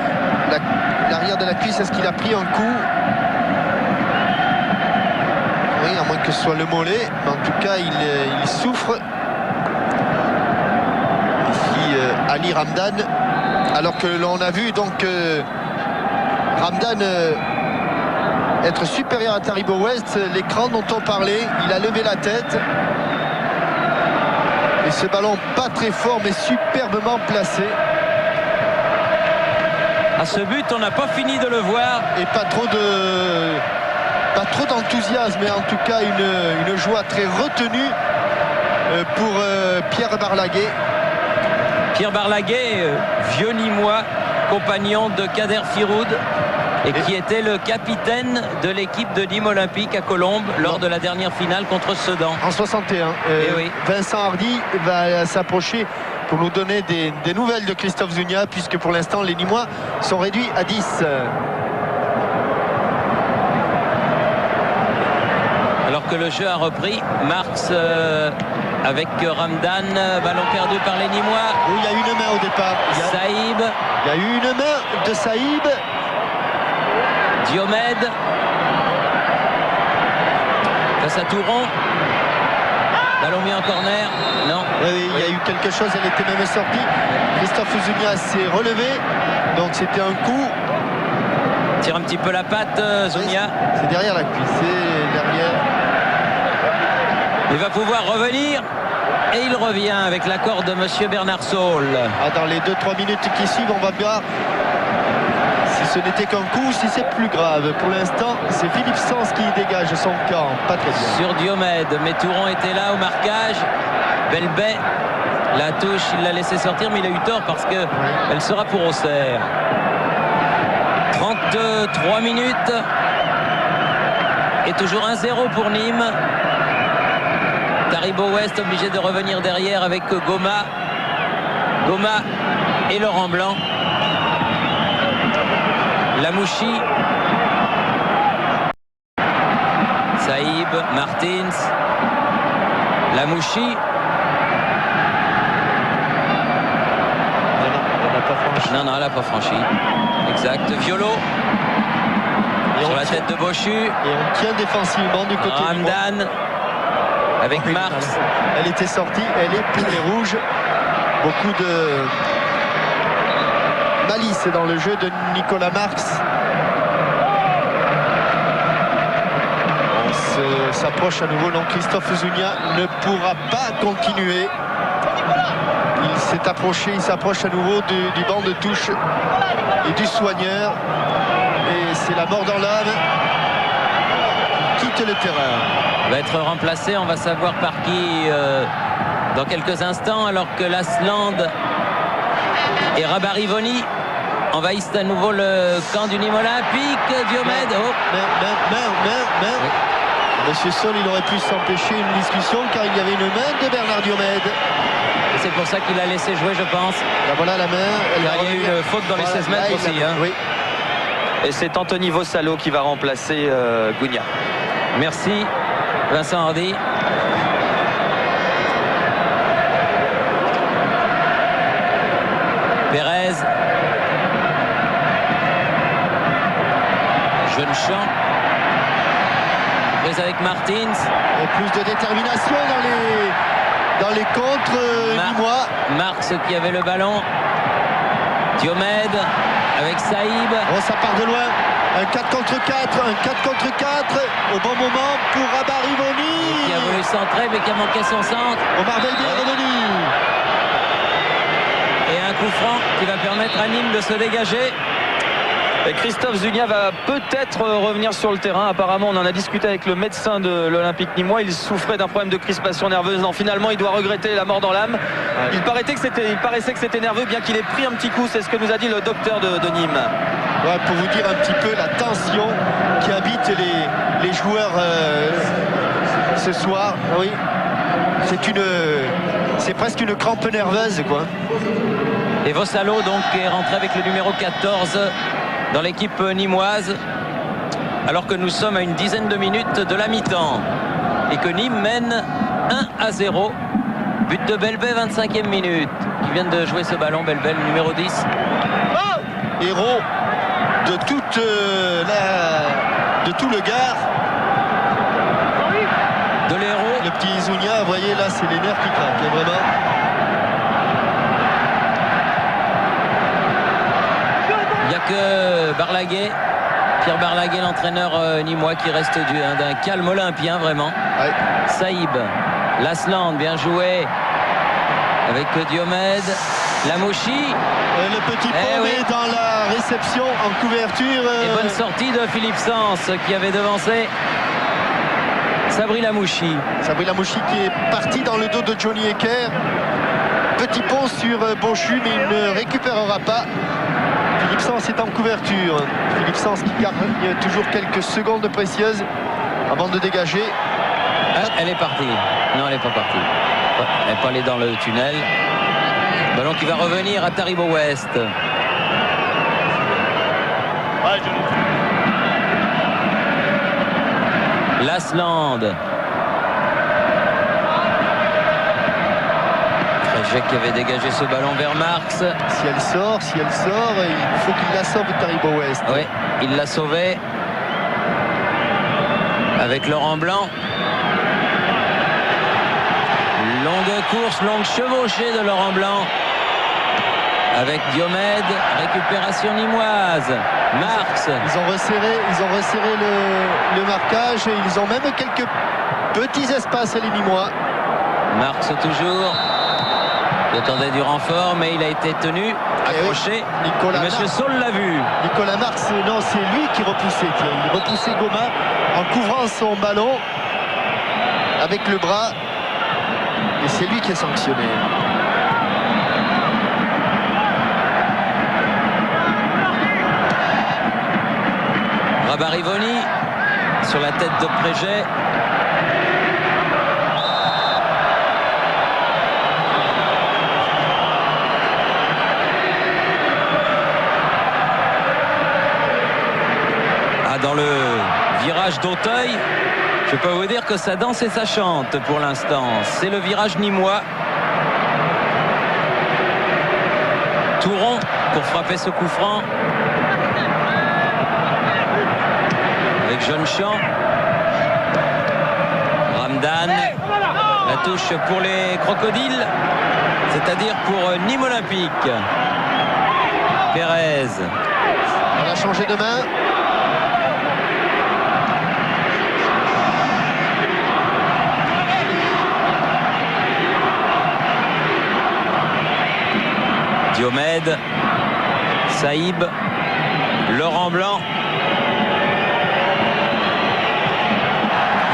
l'arrière de la cuisse, est-ce qu'il a pris un coup? Oui, à moins que ce soit le mollet, mais en tout cas il souffre. Ici Ali Ramdan, alors que l'on a vu donc Ramdan être supérieur à Taribo West. L'écran dont on parlait, il a levé la tête et ce ballon pas très fort mais superbement placé. À ce but, on n'a pas fini de le voir. Et pas trop d'enthousiasme, mais en tout cas une joie très retenue pour Pierre Barlaguet. Pierre Barlaguet, vieux Nîmois, compagnon de Kader Firoud et qui était le capitaine de l'équipe de Nîmes Olympique à Colombes lors de la dernière finale contre Sedan. En 61. Oui. Vincent Hardy va s'approcher pour nous donner des nouvelles de Christophe Zounia, puisque pour l'instant les Nîmois sont réduits à 10. Alors que le jeu a repris, Marx avec Ramdan, ballon perdu par les Nîmois. Oui, il y a eu une main au départ. Saïb. Il y a eu une main de Saïb. Diomède. Face à Touron. Ballon mis en corner. Non. Oui, il y a eu quelque chose, elle était même sortie. Christophe Zounia s'est relevé. Donc c'était un coup. Tire un petit peu la patte, Zounia. Oui, c'est derrière la cuisse, c'est derrière. Il va pouvoir revenir. Et il revient avec l'accord de monsieur Bernard Saul. Dans les 2-3 minutes qui suivent, on va voir si ce n'était qu'un coup, si c'est plus grave. Pour l'instant, c'est Philippe Sens qui dégage son camp. Pas très bien. Sur Diomède, mais Touron était là au marquage. Belbet, la touche, il l'a laissé sortir, mais il a eu tort parce que elle sera pour Auxerre. 33 minutes. Et toujours 1-0 pour Nîmes. Taribo West obligé de revenir derrière avec Goma. Goma et Laurent Blanc. Lamouchi. Saïb, Martins. Lamouchi. Non, elle n'a pas franchi. Exact. Violo. Sur la tête de Bochu. Et on tient défensivement du côté Ramdan. avec Oui, Marx. Elle était sortie, elle est peinée rouge. Beaucoup de malice dans le jeu de Nicolas Marx. On s'approche à nouveau, donc Christophe Zugna ne pourra pas continuer. Il s'est approché, il s'approche à nouveau du banc de touche et du soigneur. Et c'est la mort dans l'âme. Quitte le terrain. Va être remplacé, on va savoir par qui dans quelques instants, alors que Lasland et Rabarivoni envahissent à nouveau le camp du Nîmes Olympique. Diomède. Oh. Merde. Oui. Monsieur Sol, il aurait pu s'empêcher une discussion car il y avait une main de Bernard Diomède. Et c'est pour ça qu'il a laissé jouer, je pense. Là, voilà la main. Il y a eu une faute dans les 16 mètres aussi. Hein. Oui. Et c'est Anthony Vossalo qui va remplacer Gugna. Merci Vincent Hardy. Pérez. Jeune champ. Prise avec Martins. Et plus de détermination dans les contres nîmois. Marx qui avait le ballon. Diomède avec Saïb. Oh, ça part de loin. Un 4 contre 4, au bon moment pour Rabarivoni. Qui a voulu centrer mais qui a manqué son centre. Omar Belbi est revenu. Et un coup franc qui va permettre à Nîmes de se dégager. Et Christophe Zugna va peut-être revenir sur le terrain. Apparemment, on en a discuté avec le médecin de l'Olympique nîmois. Il souffrait d'un problème de crispation nerveuse. Non, finalement, il doit regretter la mort dans l'âme. Ouais. Il paraissait que c'était nerveux, bien qu'il ait pris un petit coup. C'est ce que nous a dit le docteur de Nîmes. Ouais, pour vous dire un petit peu la tension qui habite les joueurs ce soir. Oui, c'est presque une crampe nerveuse, quoi. Et Vossalo donc est rentré avec le numéro 14 dans l'équipe nîmoise, alors que nous sommes à une dizaine de minutes de la mi-temps et que Nîmes mène 1-0. But de Belbet, 25e minute, qui vient de jouer ce ballon. Belbet, le numéro 10. Héros de toute de tout le Gard. De l'héros. Le petit Zugna, vous voyez là, c'est les nerfs qui craquent, vraiment. Il n'y a que Barlaguet, Pierre Barlaguet, l'entraîneur nîmois, qui reste d'un calme olympien, vraiment. Ouais. Saïb, Lasland, bien joué avec Diomède, Lamouchi. Le petit paumé dans la réception en couverture. Et bonne sortie de Philippe Sens qui avait devancé Sabri Lamouchi. Sabri Lamouchi qui est parti dans le dos de Johnny Ecker. Petit pont sur Bonchu, mais il ne récupérera pas. Philippe Sens est en couverture. Philippe Sens qui gagne toujours quelques secondes précieuses avant de dégager. Ah, elle est partie. Non, elle n'est pas partie. Elle n'est pas allée dans le tunnel. Ballon qui va revenir à Taribo West. Lasland. Fréjec qui avait dégagé ce ballon vers Marx. Si elle sort, il faut qu'il la sauve, Taribo West. Oui, il l'a sauvé avec Laurent Blanc. Longue course, longue chevauchée de Laurent Blanc avec Diomède. Récupération nîmoise. Marx. Ils ont resserré le marquage et ils ont même quelques petits espaces, les Nîmois. Marx toujours. Il attendait du renfort, mais il a été tenu, accroché. Nicolas Monsieur Saul l'a vu. Nicolas Marx, non, c'est lui qui repoussait. Il repoussait Goma en couvrant son ballon avec le bras. Et c'est lui qui est sanctionné. Rabarivoni sur la tête de Préget. Dans le virage d'Auteuil, je peux vous dire que ça danse et ça chante pour l'instant. C'est le virage nîmois. Touron pour frapper ce coup franc. Avec Jeune Champ. Ramdan. La touche pour les crocodiles, c'est-à-dire pour Nîmes Olympique. Pérez. On a changé de main. Diomède, Saïb, Laurent Blanc.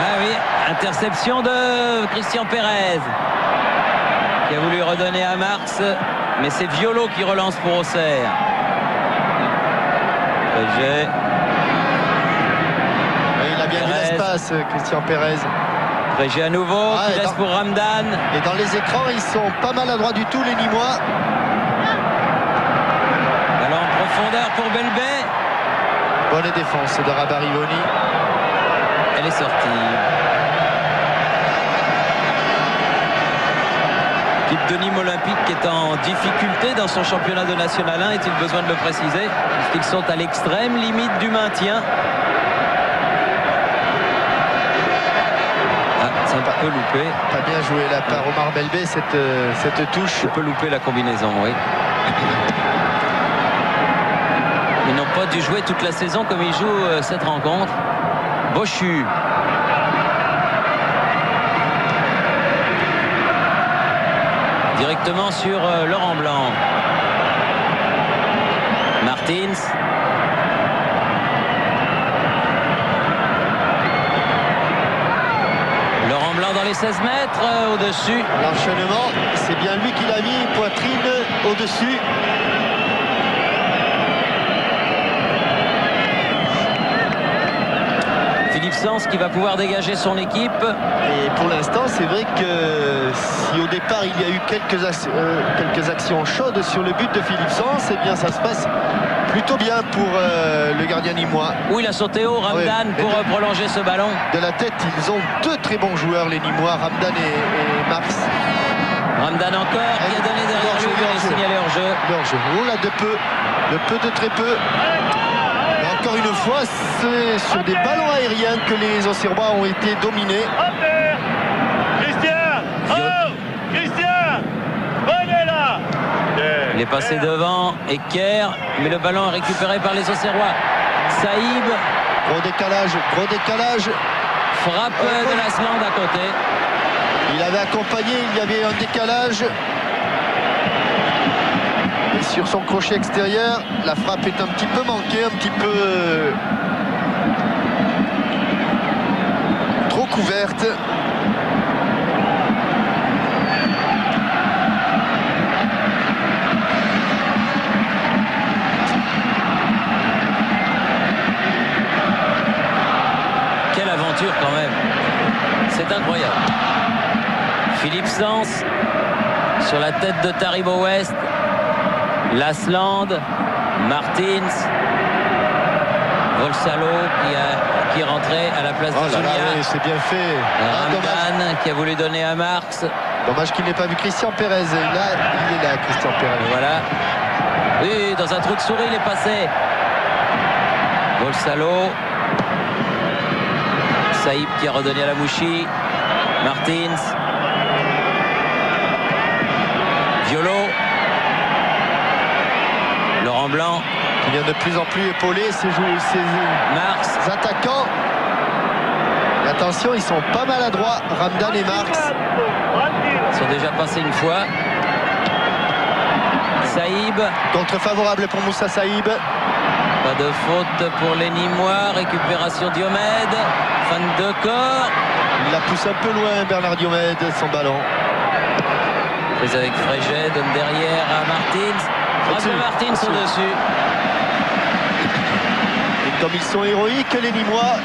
Ah oui, interception de Christian Pérez qui a voulu redonner à Marx, mais c'est Violo qui relance pour Auxerre. Frégé. Il a bien vu l'espace, Christian Pérez. Frégé à nouveau, qui laisse pour Ramdan. Et dans les écrans, ils sont pas maladroits du tout, les Nîmois. Ballon en profondeur pour Belbé. Bonne défense de Rabarivoni. Elle est sortie. L'équipe de Nîmes Olympique qui est en difficulté dans son championnat de National 1, est-il besoin de le préciser, puisqu'ils sont à l'extrême limite du maintien. C'est un peu loupé. Pas bien joué là par Omar Belbé cette touche. Un peu loupé la combinaison, oui. Ils n'ont pas dû jouer toute la saison comme ils jouent cette rencontre. Bochu. Directement sur Laurent Blanc. Martins. Laurent Blanc dans les 16 mètres, au-dessus. L'enchaînement, c'est bien lui qui l'a mis, poitrine au-dessus. Philippe Sens qui va pouvoir dégager son équipe. Et pour l'instant, c'est vrai que si au départ il y a eu quelques actions chaudes sur le but de Philippe Sens, eh bien ça se passe plutôt bien pour le gardien nîmois. Où il a sauté haut, Ramdan, pour prolonger ce ballon. De la tête, ils ont deux très bons joueurs, les Nîmois, Ramdan et Marx. Ramdan encore, qui a donné derrière lui, il est signalé hors jeu. Hors-jeu. Oh là, de peu de très peu. Et encore une fois, c'est sur des ballons aériens que les Auxerrois ont été dominés. Christian! Oh! Christian! Venez là! Il est passé devant, Eker, mais le ballon est récupéré par les Auxerrois. Saïb. Gros décalage. Frappe de Lasland à côté. Il avait accompagné, il y avait un décalage. Et sur son crochet extérieur, la frappe est un petit peu manquée, un petit peu trop couverte. Quelle aventure quand même. C'est incroyable. Philippe Sens sur la tête de Taribo West. Lasland, Martins, Volsalo qui est rentré à la place de Zunia. Oui, c'est bien fait. Ramdan qui a voulu donner à Marx. Dommage qu'il n'ait pas vu Christian Pérez. Là, il est là, Christian Pérez. Voilà. Oui, dans un trou de souris, il est passé. Volsalo. Saïb qui a redonné à la Mouchi. Martins. Violo. Laurent Blanc. Qui vient de plus en plus épauler ses Marx. attaquants. Et attention, ils sont pas maladroits, Ramdan et Marx. Ils sont déjà passés une fois. Saïb. Contre favorable pour Moussa Saïb. Pas de faute pour les Nîmois. Récupération Diomède. Fin de corps. Il la pousse un peu loin, Bernard Diomède, son ballon. Prise avec Frégé, donne derrière à Martins. Frappe de Martins au-dessus. Et comme ils sont héroïques, les Nîmois,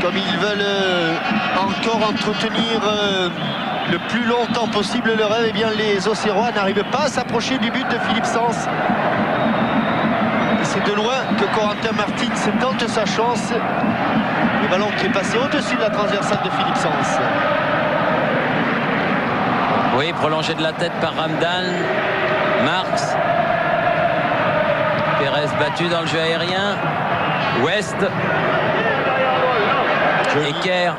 comme ils veulent encore entretenir le plus longtemps possible le rêve, eh bien les Auxerrois n'arrivent pas à s'approcher du but de Philippe Sens. Et c'est de loin que Corentin Martins tente sa chance. Le ballon qui est passé au-dessus de la transversale de Philippe Sens. Oui, prolongé de la tête par Ramdan. Marx. Pérez battu dans le jeu aérien. West. Ecker.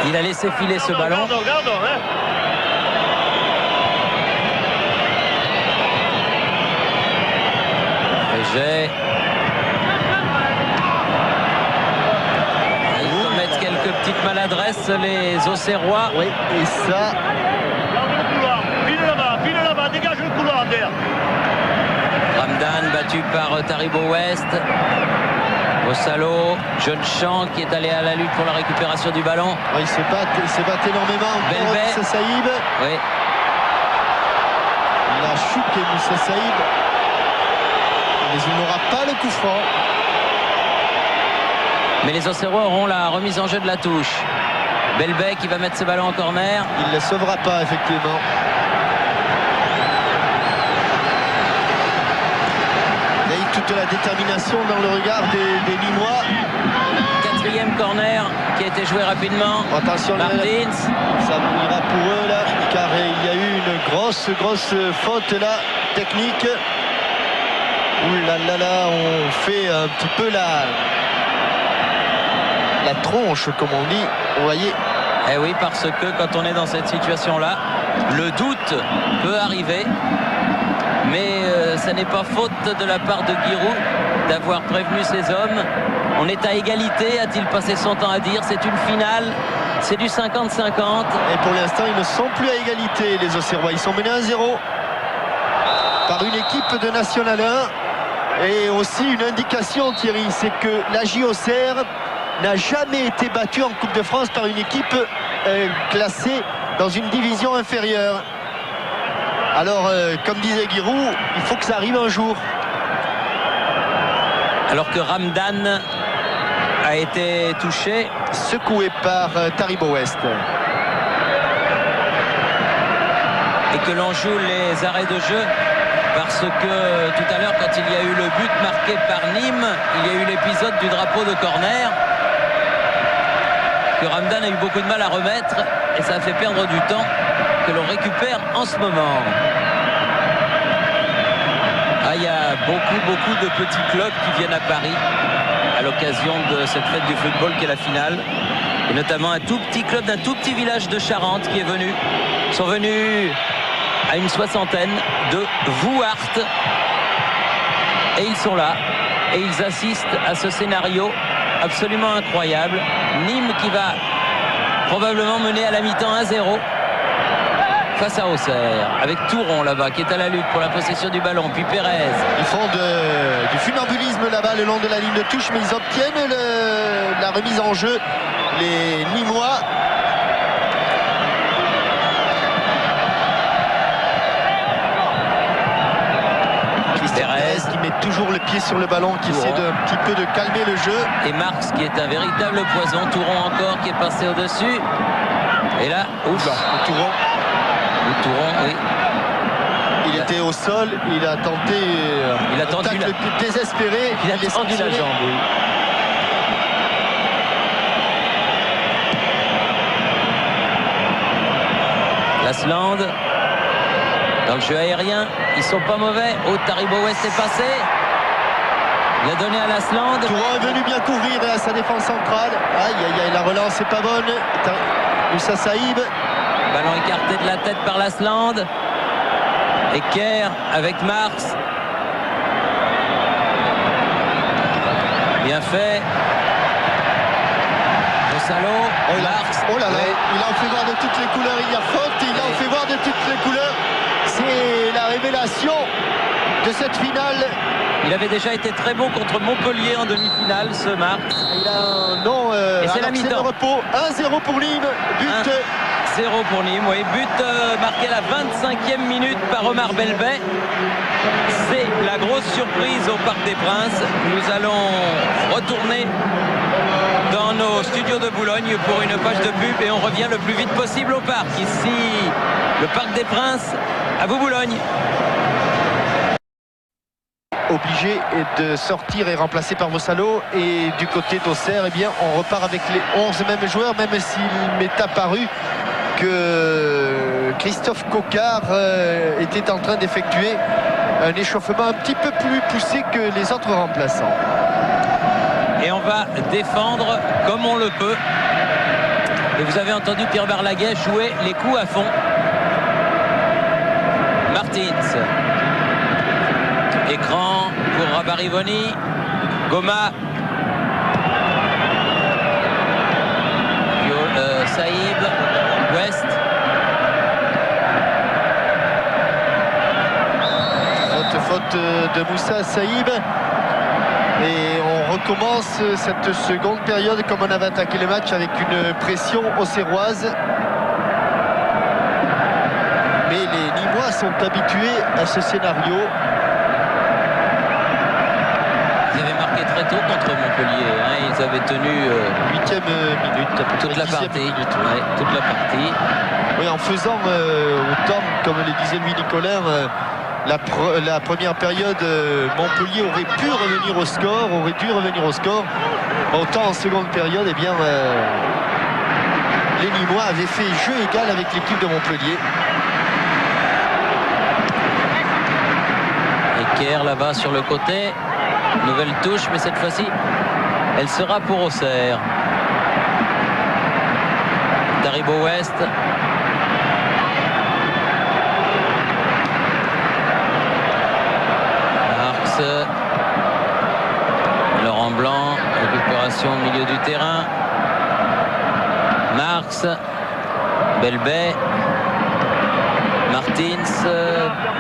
Il a laissé filer ce ballon. Frégé. Ils commettent quelques petites maladresses, les Auxerrois. Oui, et ça... Pile là-bas, dégage le couloir d'air. Ramdan battu par Taribo West. Bossalo, John Champ qui est allé à la lutte pour la récupération du ballon. Ouais, il se bat énormément. Belbet. Moussa Saïb. Oui. Il a chuté Moussa Saïb. Mais il n'aura pas le coup franc. Mais les Auxerrois auront la remise en jeu de la touche. Belbet qui va mettre ses ballons en corner. Il ne le sauvera pas, effectivement. Il y a eu toute la détermination dans le regard des Limois. Quatrième corner qui a été joué rapidement. Attention, Martins. Ça ira pour eux là, car il y a eu une grosse faute là, technique. Ouh là là là, on fait un petit peu la tronche, comme on dit. Vous voyez. Eh oui, parce que quand on est dans cette situation-là, le doute peut arriver. Mais ça n'est pas faute de la part de Giroud d'avoir prévenu ses hommes. On est à égalité, a-t-il passé son temps à dire. C'est une finale, c'est du 50-50. Et pour l'instant, ils ne sont plus à égalité, les Auxerrois. Ils sont menés 1-0 par une équipe de National 1. Et aussi une indication, Thierry, c'est que la JOCR n'a jamais été battue en Coupe de France par une équipe classée dans une division inférieure. Alors, comme disait Giroud, il faut que ça arrive un jour. Alors que Ramdan a été touché. Secoué par Taribo West. Et que l'on joue les arrêts de jeu. Parce que tout à l'heure, quand il y a eu le but marqué par Nîmes, il y a eu l'épisode du drapeau de corner que Ramdan a eu beaucoup de mal à remettre. Et ça a fait perdre du temps que l'on récupère en ce moment. Il y a beaucoup de petits clubs qui viennent à Paris à l'occasion de cette fête du football qui est la finale. Et notamment un tout petit club d'un tout petit village de Charente qui est venu. Ils sont venus à une soixantaine de Vouart. Et ils sont là. Et ils assistent à ce scénario absolument incroyable. Nîmes qui va probablement mener à la mi-temps 1-0 face à Auxerre, avec Touron là-bas qui est à la lutte pour la possession du ballon, puis Pérez. Ils font du funambulisme là-bas le long de la ligne de touche, mais ils obtiennent la remise en jeu, les Nîmois. Pérez qui met toujours le pied sur le ballon, qui essaie un petit peu de calmer le jeu. Et Marx qui est un véritable poison. Touron encore qui est passé au-dessus. Et là, ouf, Touron. Oui. Il était au sol, il a tenté il a tendu le plus désespéré. Il a tendu la jambe, oui. Lasland dans le jeu aérien, ils sont pas mauvais. Taribo West est passé. Il a donné à Lasland. Touron est venu bien couvrir à sa défense centrale. Aïe aïe aïe, la relance n'est pas bonne. Moussa Saïb. Ballon écarté de la tête par Lasland. Ecker avec Marx. Bien fait. Bossalo. Marx. Oh là là, Ouais. il en fait voir de toutes les couleurs. Il y a faute, il en fait voir de toutes les couleurs. C'est la révélation de cette finale. Il avait déjà été très bon contre Montpellier en demi-finale, ce Marx. Il a un nom Et c'est la mi-temps. repos. 1-0 pour Nîmes. But. 0 pour Nîmes, oui. But marqué à la 25e minute par Omar Belbet. C'est la grosse surprise au Parc des Princes. Nous allons retourner dans nos studios de Boulogne pour une page de pub et on revient le plus vite possible au parc. Ici, le Parc des Princes. À vous, Boulogne. Obligé de sortir et remplacé par Bossalo. Et du côté d'Auxerre, eh bien, on repart avec les 11 mêmes joueurs, même s'il m'est apparu que Christophe Coquard était en train d'effectuer un échauffement un petit peu plus poussé que les autres remplaçants. et on va défendre comme on le peut. Et vous avez entendu Pierre Barlaguet jouer les coups à fond. Martins. Écran pour Rabarivoni. Goma. Saïb. West. Faute de Moussa Saïb. Et on recommence cette seconde période comme on avait attaqué le match avec une pression auxerroise. Mais les Nîmois sont habitués à ce scénario. Ils avaient marqué très tôt contre Montpellier. Hein. Ils avaient tenu 8e minute. toute la partie. Ouais, toute la partie. Oui, en faisant autant, comme le disait Louis Nicolin, la première période, Montpellier aurait pu revenir au score, aurait dû revenir au score. Autant en seconde période, eh bien, les Nîmois avaient fait jeu égal avec l'équipe de Montpellier. Eker là-bas sur le côté. Nouvelle touche, mais cette fois-ci, elle sera pour Auxerre. Taribo West. Laurent Blanc, récupération au milieu du terrain. Marx, Belbet, Martins,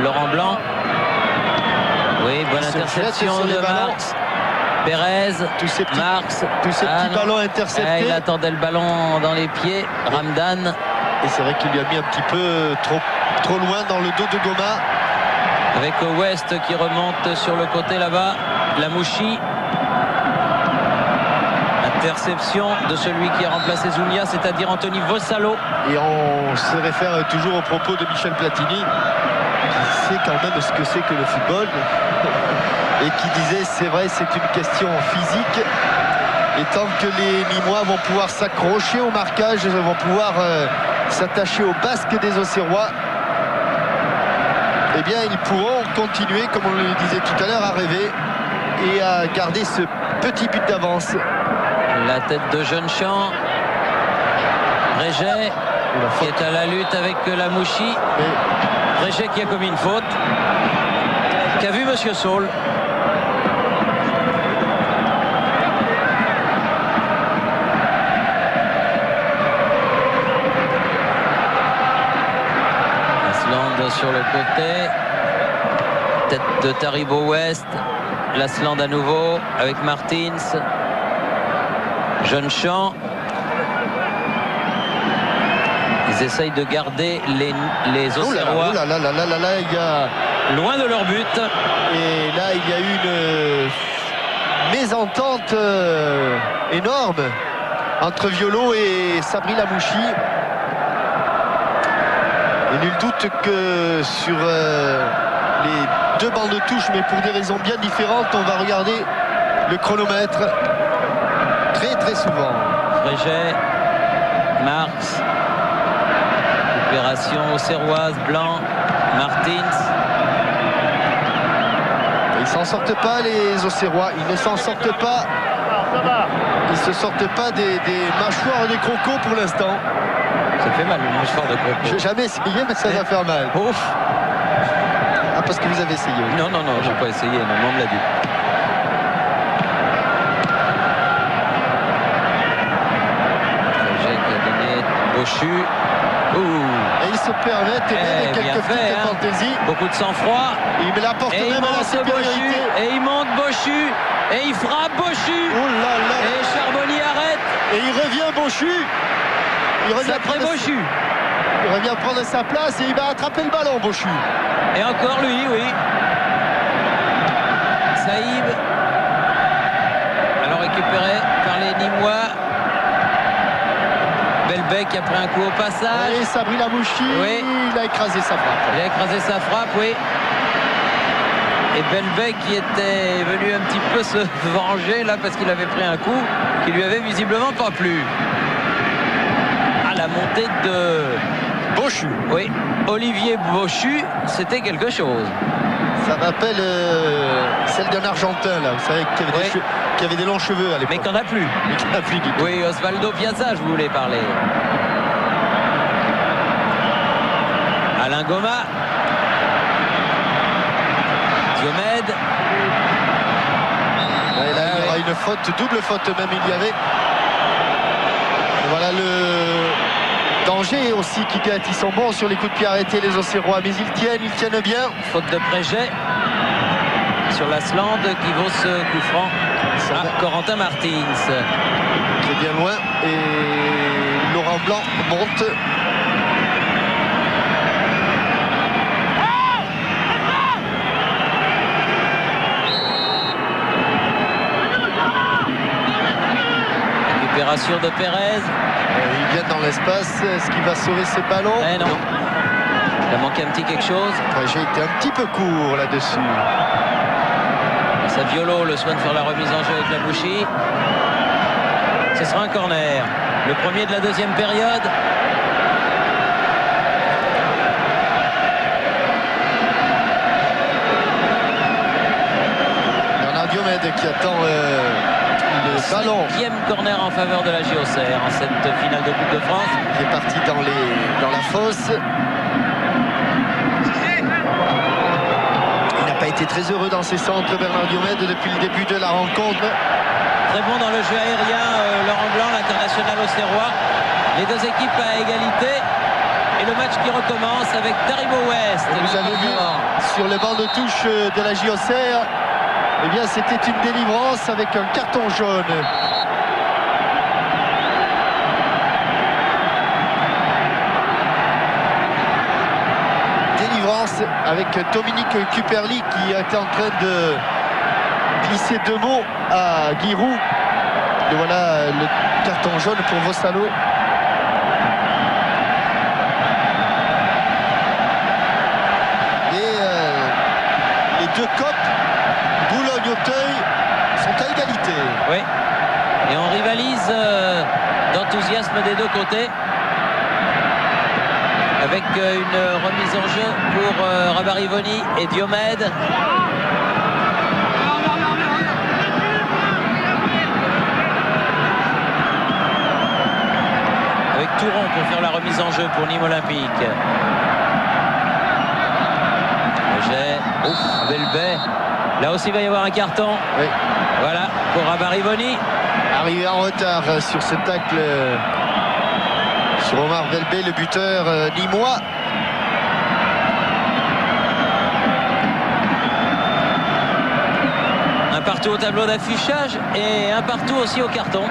Laurent Blanc. Oui, bonne interception de Marx. Pérez, Marx, tous ces petits ballons interceptés. Il attendait le ballon dans les pieds. Ramdan. Et c'est vrai qu'il lui a mis un petit peu trop loin dans le dos de Goma. Avec West qui remonte sur le côté là-bas. Lamouchi. Interception de celui qui a remplacé Zounia, c'est-à-dire Anthony Vossalo. Et on se réfère toujours aux propos de Michel Platini, qui sait quand même ce que c'est que le football. Et qui disait, c'est vrai, c'est une question physique. Et tant que les Nîmois vont pouvoir s'accrocher au marquage, vont pouvoir s'attacher au basque des Auxerrois, eh bien, ils pourront continuer, comme on le disait tout à l'heure, à rêver et à garder ce petit but d'avance. La tête de Jeune-Champ. Réget qui est à la lutte avec Lamouchi. Réget qui a commis une faute. Qu'a vu Monsieur Saul. Sur le côté, tête de Taribo West, Lasland à nouveau avec Martins, Jeune-Champ. Ils essayent de garder les Auxerrois il y a... loin de leur but. Et là il y a eu une mésentente énorme entre Violo et Sabri Lamouchi. Et nul doute que sur les deux bandes de touche, mais pour des raisons bien différentes, on va regarder le chronomètre très souvent. Fréget, Marx, opération auxerroise, Blanc, Martins. Ils s'en sortent pas les Auxerrois, ils ne s'en sortent pas. Ils se sortent pas des mâchoires des crocos pour l'instant. Ça fait mal, le mâchoire de croco. J'ai jamais essayé, mais ça va faire mal. Ouf. Ah, parce que vous avez essayé. Non, j'ai pas essayé, non, on me l'a dit. J'ai qui a donné Bochu. Et il se permet avec quelques petites fantaisies. Beaucoup de sang-froid. Il l'apporte même à la supériorité. Et il monte Bochu. Et il frappe Bochu. Oh là là. Et Charbonnier arrête. Et il revient Bochu. Il revient prendre sa place et il va attraper le ballon, Bochu. Et encore lui, oui. Saïb. Alors récupéré par les Nîmois. Belbet qui a pris un coup au passage. Et Sabri Lamouchi, oui. Il a écrasé sa frappe. Il a écrasé sa frappe, oui. Et Belbet qui était venu un petit peu se venger là parce qu'il avait pris un coup qui lui avait visiblement pas plu. La montée de Bochu. Oui, Olivier Bochu, c'était quelque chose. Ça rappelle celle d'un Argentin, là, vous savez, qui avait des longs cheveux à l'époque. Mais qu'on n'a plus. Mais qui n'a plus du tout. Oui, Osvaldo Piazza, je voulais parler. Alain Goma. Diomède. Ouais, là, il y aura une faute, double faute même, il y avait. Et voilà le danger aussi qui guette. Ils sont bons sur les coups de pied arrêtés, les Auxerrois, mais ils tiennent bien. Faute de Préget sur la slande qui vaut ce coup franc à Corentin Martins. Qui est bien loin. Et Laurent Blanc monte. Récupération de Pérez. Il vient dans l'espace. Est-ce qu'il va sauver ce ballon? Eh non. Il a manqué un petit quelque chose. J'ai été un petit peu court là-dessus. C'est Violo, le soin de faire la remise en jeu avec la Bouchy. Ce sera un corner. Le premier de la deuxième période. Bernard Diomède qui attend le ballon. 5e corner en faveur de la JOCR en cette finale de Coupe de France. Qui est parti dans la fosse. Il n'a pas été très heureux dans ses centres, Bernard Diomède, depuis le début de la rencontre. Très bon dans le jeu aérien, Laurent Blanc, l'international auxerrois. Les deux équipes à égalité. Et le match qui recommence avec Taribo West. Vous avez vu sur le banc de touche de la JOCR, eh bien c'était une délivrance avec un carton jaune. Délivrance avec Dominique Cuperli qui était en train de glisser 2 mots à Giroud. Et voilà le carton jaune pour Vossalo. Et les deux copes, Boulogne-Auteuil, sont à égalité. Oui. Et on rivalise d'enthousiasme des deux côtés. Avec une remise en jeu pour Rabarivoni et Diomède. Avec Touron pour faire la remise en jeu pour Nîmes Olympique. Belbet. Là aussi il va y avoir un carton. Oui. Voilà pour Rabarivoni. Arrivé en retard sur ce tacle sur Omar Belbet, le buteur nîmois. Un partout au tableau d'affichage et un partout aussi au carton.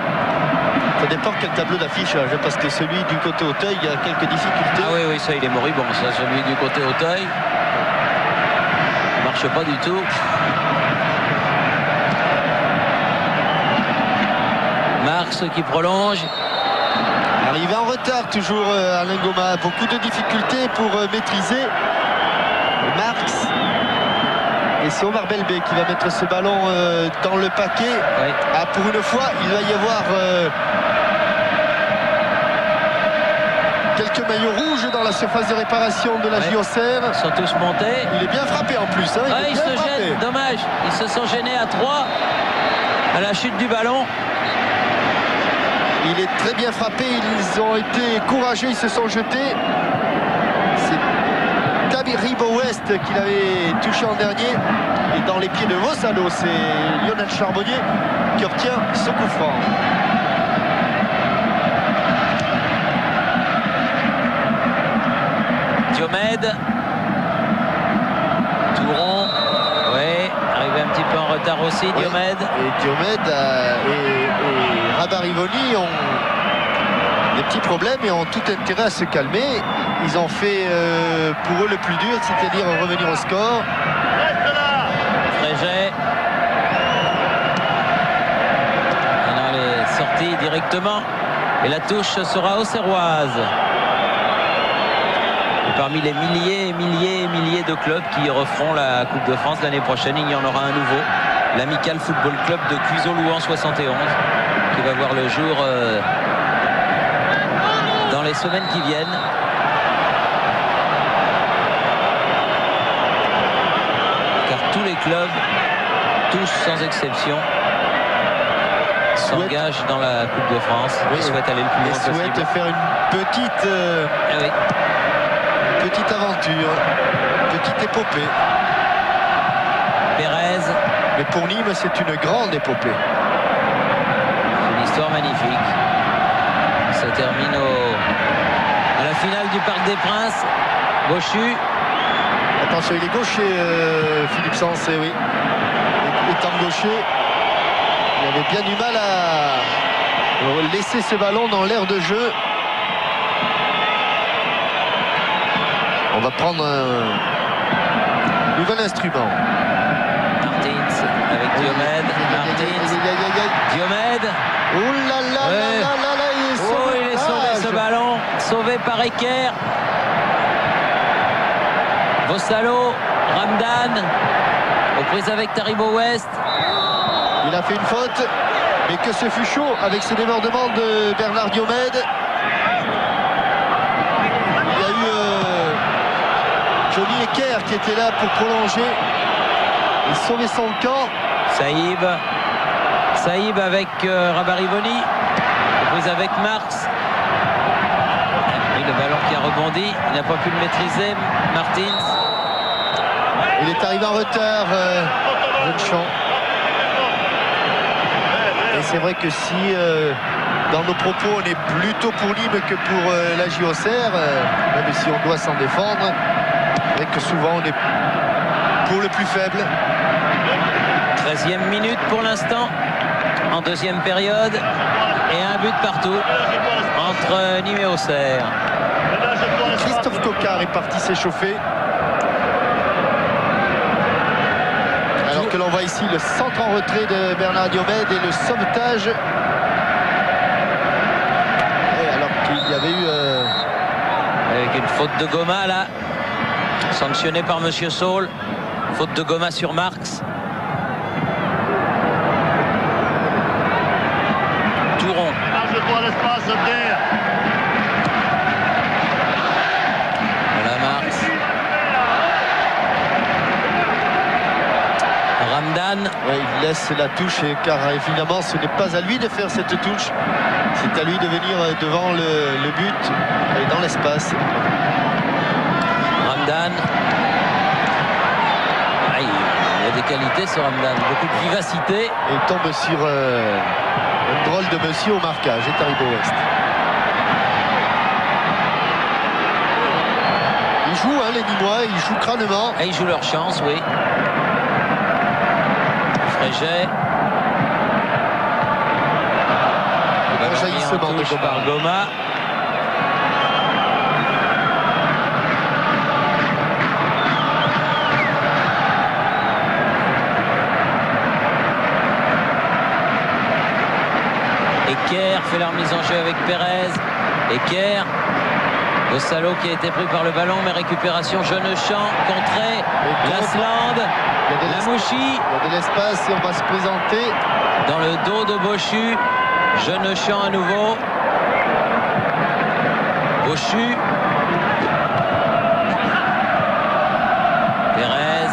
Ça dépend quel tableau d'affichage, parce que celui du côté Auteuil, il y a quelques difficultés. Ah oui, oui, ça il est moribond, ça, celui du côté Auteuil. Ça marche pas du tout. Marx qui prolonge. Arrivé en retard toujours Alain Goma, beaucoup de difficultés pour maîtriser Marx. Et c'est Omar Belbet qui va mettre ce ballon dans le paquet. Oui. Ah, pour une fois, il va y avoir quelques maillots rouges dans la surface de réparation de la JOCR. Ils sont tous montés. Il est bien frappé en plus. Hein, Ils se gênent, dommage. Ils se sont gênés à 3 à la chute du ballon. Il est très bien frappé, ils ont été courageux, ils se sont jetés. C'est Taribo West qui l'avait touché en dernier. Et dans les pieds de Vossalo, c'est Lionel Charbonnier qui obtient ce coup franc. Diomède. Touron. Oui, arrivé un petit peu en retard aussi, Diomède. Oui, et Diomède et Rabarivoni ont des petits problèmes et ont tout intérêt à se calmer. Ils ont fait pour eux le plus dur, c'est-à-dire revenir au score. Préget. Maintenant les sorties directement. Et la touche sera auxerroise. Et parmi les milliers et milliers et milliers de clubs qui referont la Coupe de France l'année prochaine, il y en aura un nouveau. L'Amical Football Club de Cuiseaux-Louan 71 qui va voir le jour dans les semaines qui viennent. clubs, tous sans exception, s'engagent dans la Coupe de France et souhaitent aller le plus loin possible. Souhaitent faire une petite aventure, petite épopée. Pérez. Mais pour Nîmes, c'est une grande épopée. Une histoire magnifique. Ça termine à la finale du Parc des Princes. Bochu. Attention, il est gaucher, Philippe Sens, oui. Étant gaucher, il avait bien du mal à laisser ce ballon dans l'aire de jeu. On va prendre un nouvel instrument. Martins avec Diomède. Diomède. Oh là là là là là, il est sauvé ce ballon. Sauvé par Eker. Vossalo, Ramdan. Aux prises avec Taribo West. Il a fait une faute, mais que ce fut chaud avec ce débordement de Bernard Diomède. Il y a eu Johnny Eker qui était là pour prolonger et sauver son camp. Saïb avec Rabarivoni. Prise avec Marx. Et le ballon qui a rebondi. Il n'a pas pu le maîtriser. Martins. Il est arrivé en retard, Jeune-Champ. Et c'est vrai que si dans nos propos on est plutôt pour Nîmes que pour la JOCR, même si on doit s'en défendre, c'est vrai que souvent on est pour le plus faible. 13e minute pour l'instant, en deuxième période, et un but partout entre Nîmes et Auxerre. Christophe Coquard est parti s'échauffer. Alors que l'on voit ici le centre en retrait de Bernard Diomède et le sauvetage. Et alors qu'il y avait eu... Avec une faute de Goma là, sanctionnée par Monsieur Saul. Faute de Goma sur Marx. Touron. Voilà Marx. Ramdan. Ouais, il laisse la touche car évidemment ce n'est pas à lui de faire cette touche. C'est à lui de venir devant le but et dans l'espace. Ramdan. Ah, il a des qualités ce Ramdan, beaucoup de vivacité. Et il tombe sur un drôle de monsieur au marquage. Et Taribo West. Ils jouent les Nîmois, ils jouent crânement. Et ils jouent leur chance, oui. Fréget. Jaillissement de Goma. Par Goma. Eker fait leur mise en jeu avec Pérez. Eker. Vossalo qui a été pris par le ballon, mais récupération Jeune-Champ, contrée. Lasland. Lamouchi. Il y a de l'espace et on va se présenter. Dans le dos de Bochu. Jeune-Champ à nouveau. Bochu. Pérez.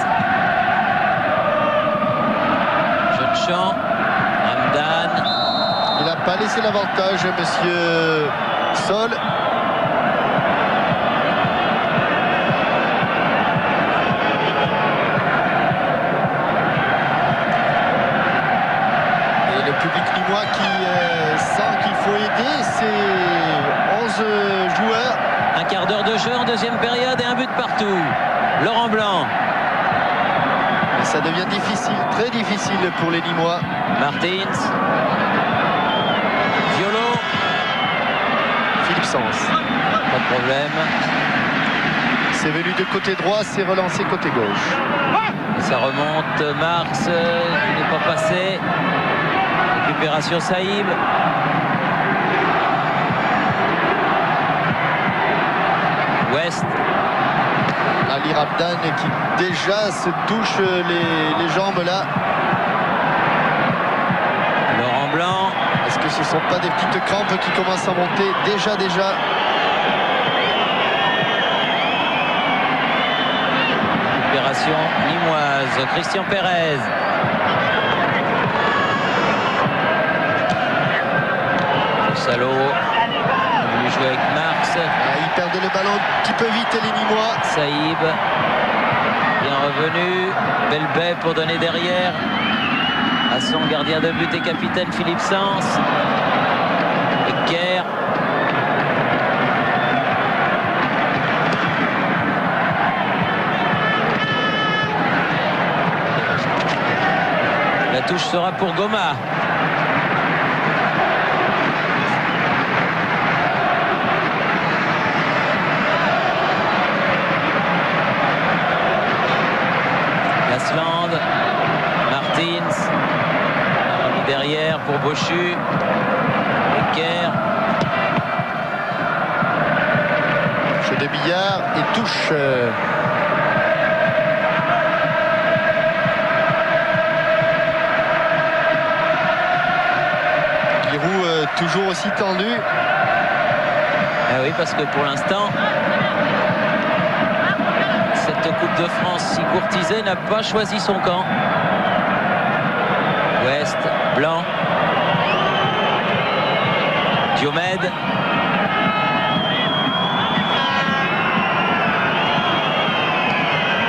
Jeune-Champ. Ramdan. Il n'a pas laissé l'avantage, monsieur Sol. Et le public nîmois qui sent qu'il faut aider ces 11 joueurs. Un quart d'heure de jeu en deuxième période et un but partout. Laurent Blanc. Et ça devient difficile, très difficile pour les Nîmois. Martins. Violo. Philippe Sens. Pas de problème. C'est venu de côté droit, c'est relancé côté gauche. Et ça remonte. Marx qui n'est pas passé. Récupération Saïb. West. Ali Ramdan qui déjà se touche les jambes là. Laurent Blanc. Est-ce que ce ne sont pas des petites crampes qui commencent à monter déjà récupération limoise. Christian Pérez. Salo a voulu jouer avec Marx. Il perdait le ballon un petit peu vite, les Nîmois. Saïb, bien revenu. Belbet pour donner derrière à son gardien de but et capitaine Philippe Sens. Ecker. La touche sera pour Goma. Lasland, Martins, derrière pour Bochu, Ecker. Jeu de billard et touche. Giroud toujours aussi tendu. Ah oui, parce que pour l'instant, cette Coupe de France si courtisée n'a pas choisi son camp. Ouest, Blanc, Diomède.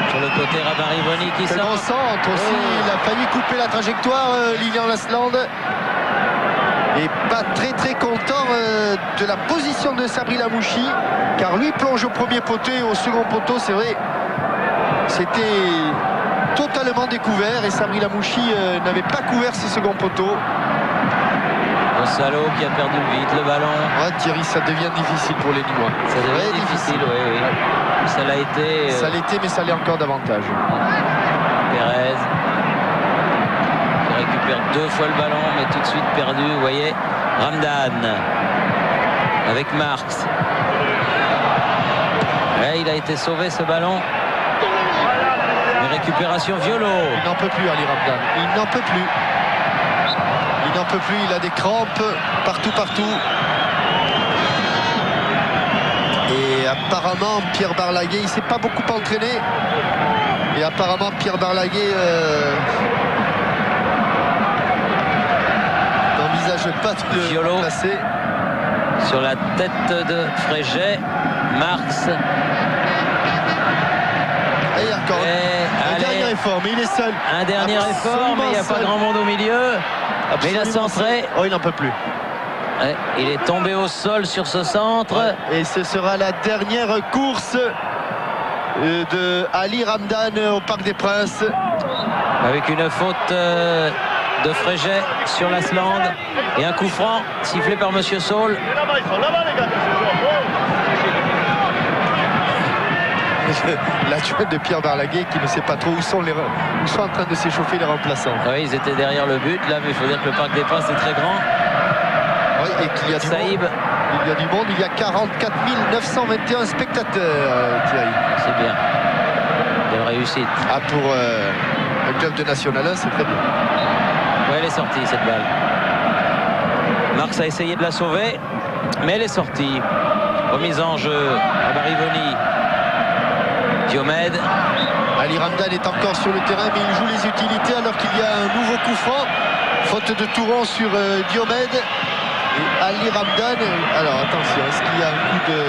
Sur le côté, Rabin Rivoni qui C'est sort. bon centre aussi, il a failli couper la trajectoire, Lilian Lasland. Et pas très content de la position de Sabri Lamouchi, car lui plonge au premier poteau et au second poteau, c'est vrai, c'était totalement découvert et Sabri Lamouchi n'avait pas couvert ce second poteau. Gonzalo qui a perdu vite le ballon. Ouais, Thierry, ça devient difficile pour les Nîmois. Ça devient difficile, oui. Ça l'a été. Ça l'était, mais ça l'est encore davantage. Pérez qui récupère 2 fois le ballon, mais tout de suite perdu. Vous voyez, Ramdan avec Marx. Ouais, il a été sauvé ce ballon. Mais récupération Violo. Il n'en peut plus, Ali Ramdan. Il n'en peut plus. Il n'en peut plus. Il a des crampes partout. Et apparemment, Pierre Barlaguet, il ne s'est pas beaucoup entraîné. Et apparemment, Pierre Barlaguet n'envisage pas de le remplacer. Sur la tête de Fréget. Marx. Et encore un dernier effort, mais il est seul. Un dernier effort, mais il n'y a pas grand monde au milieu. Mais il a centré. Oh, il n'en peut plus. Ouais, il est tombé au sol sur ce centre. Ouais, et ce sera la dernière course de Ali Ramdan au Parc des Princes. Avec une faute de Fréget sur Lasland. Et un coup franc sifflé par Monsieur Saul. L'adjoint de Pierre Barlaguet qui ne sait pas trop où sont en train de s'échauffer les remplaçants. Oui, ils étaient derrière le but là, mais il faut dire que le Parc des Princes est très grand. Oui, et qu'il y a du Saïb. monde. Il y a du monde, il y a 44 921 spectateurs, Thierry. C'est bien. Belle réussite. Ah, pour un club de National 1, c'est très bien. Oui, elle est sortie cette balle. Marx a essayé de la sauver, mais elle est sortie. Remise en jeu à Barivoni. Diomède. Ali Ramdan est encore sur le terrain, mais il joue les utilités alors qu'il y a un nouveau coup franc. Faute de Touron sur Diomède. Et Ali Ramdan, alors attention, est-ce qu'il y a un coup de...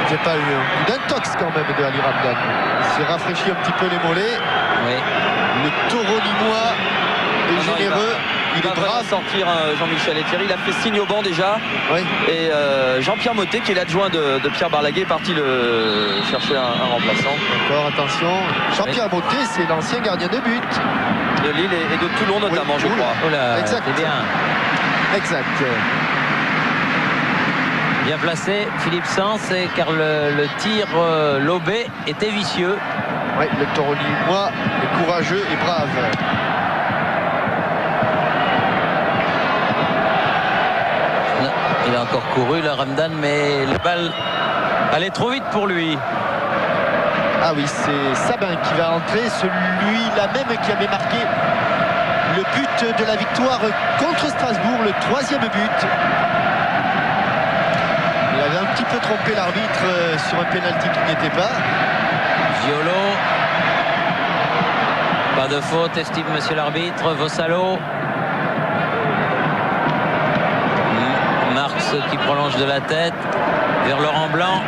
J'ai pas eu un coup d'intox quand même de Ali Ramdan. Il s'est rafraîchi un petit peu les mollets. Oui. Le taureau limois est généreux. Il est brave. Sortir Jean-Michel et Thierry. Il a fait signe au banc déjà. Oui. Et Jean-Pierre Mottet, qui est l'adjoint de Pierre Barlaguet, est parti chercher un remplaçant. Encore attention. Jean-Pierre Mottet, c'est l'ancien gardien de but. De Lille et de Toulon notamment, Oui, je crois. Oh là, Exact. c'est bien. Exact. Bien placé, Philippe Sens, car le tir lobé était vicieux. Oui, le taureau limois est courageux et brave. Il a encore couru, le Ramdan, mais la balle allait trop vite pour lui. Ah oui, c'est Sabin qui va entrer, celui-là même qui avait marqué le but de la victoire contre Strasbourg, le 3e but. Il avait un petit peu trompé l'arbitre sur un pénalty qui n'y était pas. Violo. Pas de faute, estime monsieur l'arbitre. Vossalo. Marx qui prolonge de la tête vers Laurent Blanc.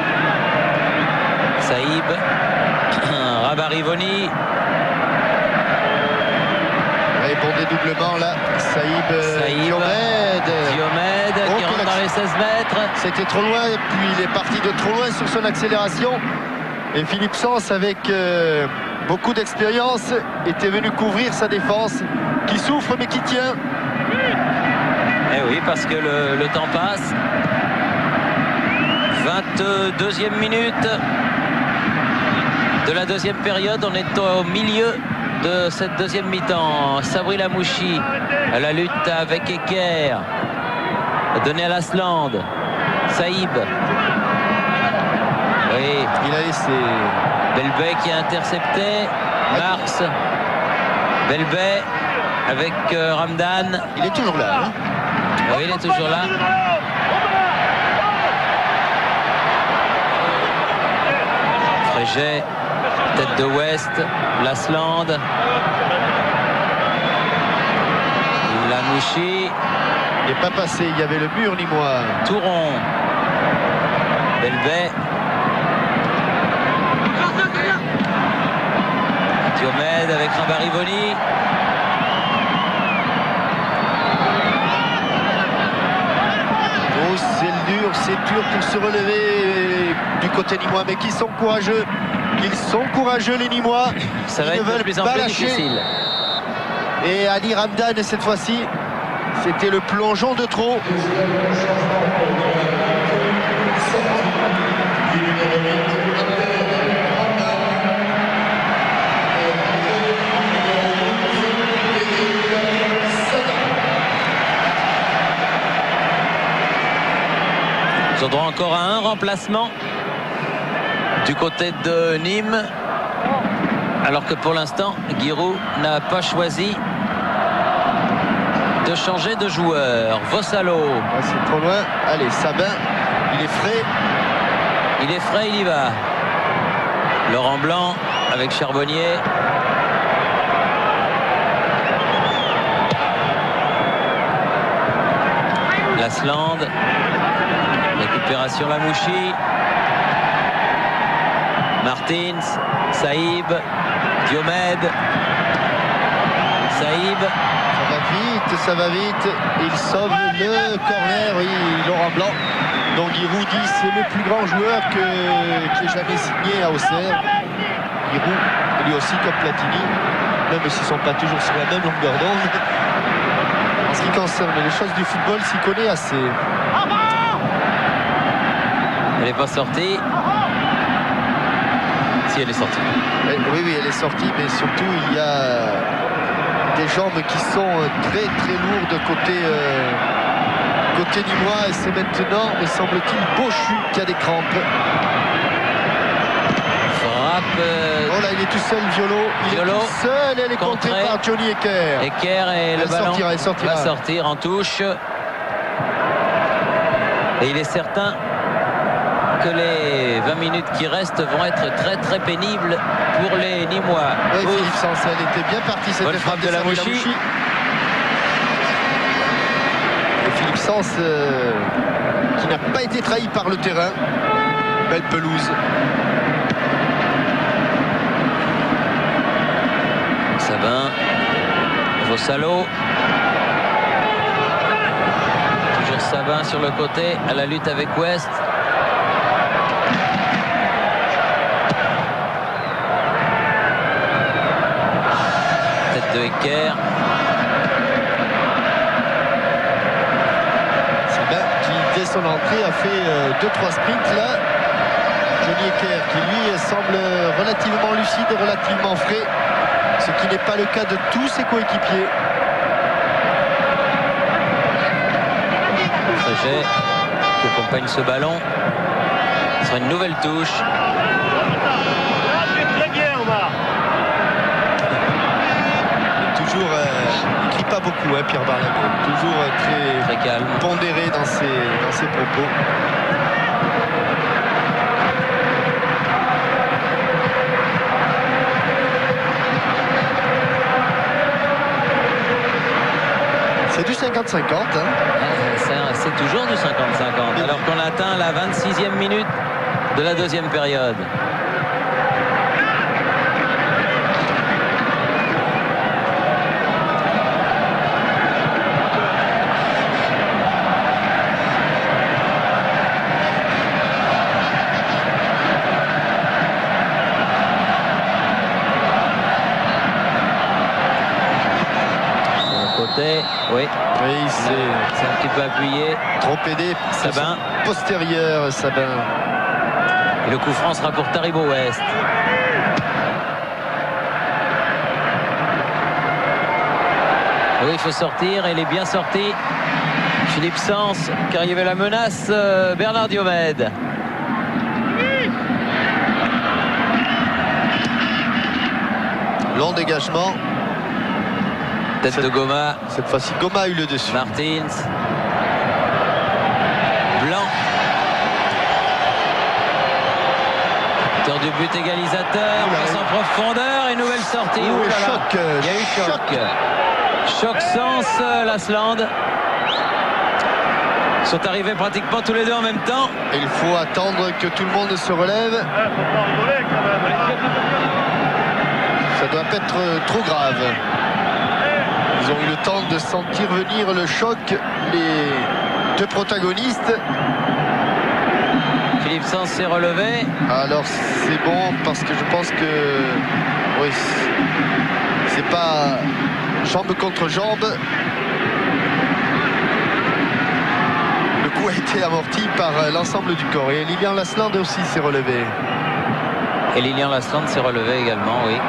Saïb. Rabarivoni. Et bon dédoublement là. Saïb. Diomède qui rentre dans les 16 mètres. C'était trop loin, puis il est parti de trop loin sur son accélération. Et Philippe Sens, avec beaucoup d'expérience, était venu couvrir sa défense, qui souffre mais qui tient. Eh oui, parce que le temps passe. 22e minute de la deuxième période. On est au milieu de cette deuxième mi-temps. Sabri Lamouchi à la lutte avec Eker. Donné à Lasland. Saïb. Oui. Il a laissé. Belbet qui a intercepté. Marx. Belbet avec Ramdan. Il est toujours là. Hein. Oui, il est toujours là. Fréget, tête de West, Lasland. Lamouchi. Il n'est pas passé, il y avait le mur nîmois. Touron. Belbet. Diomède avec Rabarivoni. Oh, c'est dur pour se relever du côté nîmois, mais qui sont courageux. Ils sont courageux les Nîmois. Ça va être de plus en plus difficile. Et Ali Ramdan, cette fois-ci, c'était le plongeon de trop. Ils ont droit encore à un remplacement du côté de Nîmes, alors que pour l'instant Giroud n'a pas choisi de changer de joueur. Vossalo. C'est trop loin. Allez, Sabin, il est frais. Il est frais, il y va. Laurent Blanc avec Charbonnier. Lasland. Récupération Lamouchi. Martins. Saïb. Diomède. Saïb. Ça va vite. Il sauve le corner. Oui, Laurent Blanc. Donc Giroud dit c'est le plus grand joueur qui ait jamais signé à Auxerre. Giroud, lui aussi comme Platini, même s'ils ne sont pas toujours sur la même longueur d'onde. En ce qui concerne les choses du football, s'y connaît assez. Elle n'est pas sortie. Si, elle est sortie. Oui, elle est sortie, mais surtout il y a des jambes qui sont très très lourdes côté nîmois, et c'est maintenant, me semble-t-il, Bochu qui a des crampes. Frappe. Oh là, il est tout seul, Violo. Il est tout seul, et elle est contrée par Johnny Eker. Eker et le ballon va sortir en touche. Et il est certain que les 20 minutes qui restent vont être très très pénibles pour les Nîmois. Oui, Philippe Sens, elle était bien partie cette frappe de Lamouchi. Et Philippe Sens qui n'a pas été trahi par le terrain. Belle pelouse. Sabin. Vossalo. Toujours Sabin sur le côté à la lutte avec West. De Eker. Sabin qui dès son entrée a fait 2-3 sprints là. Johnny Eker qui lui semble relativement lucide, relativement frais, ce qui n'est pas le cas de tous ses coéquipiers. Fréget qui accompagne ce ballon. Ce sera une nouvelle touche. Toujours, il ne crie pas beaucoup, hein, Pierre Barlago. Toujours très calme, pondéré dans ses propos. 50-50. C'est toujours du 50-50, alors qu'on atteint la 26e minute de la deuxième période. Oui, c'est un petit peu appuyé. Trop aidé. Sabin. Postérieur, Sabin. Et le coup franc sera pour Taribo West. Oui, il faut sortir. Il est bien sorti. Philippe Sens, car il y avait la menace. Bernard Diomède. Long dégagement. Tête de Goma. Cette fois-ci, Goma a eu le dessus. Martins. Blanc. Auteur du but égalisateur. Passe en profondeur et nouvelle sortie. Choc. Il y a eu choc. Choc Sens, Lasland. Ils sont arrivés pratiquement tous les deux en même temps. Et il faut attendre que tout le monde se relève. Ça doit pas être trop grave. Ils ont eu le temps de sentir venir le choc, les deux protagonistes. Philippe Sens s'est relevé. Alors c'est bon parce que je pense que oui, c'est pas jambe contre jambe. Le coup a été amorti par l'ensemble du corps. Et Lilian Lasland aussi s'est relevé. Et Lilian Lasland s'est relevé également, oui.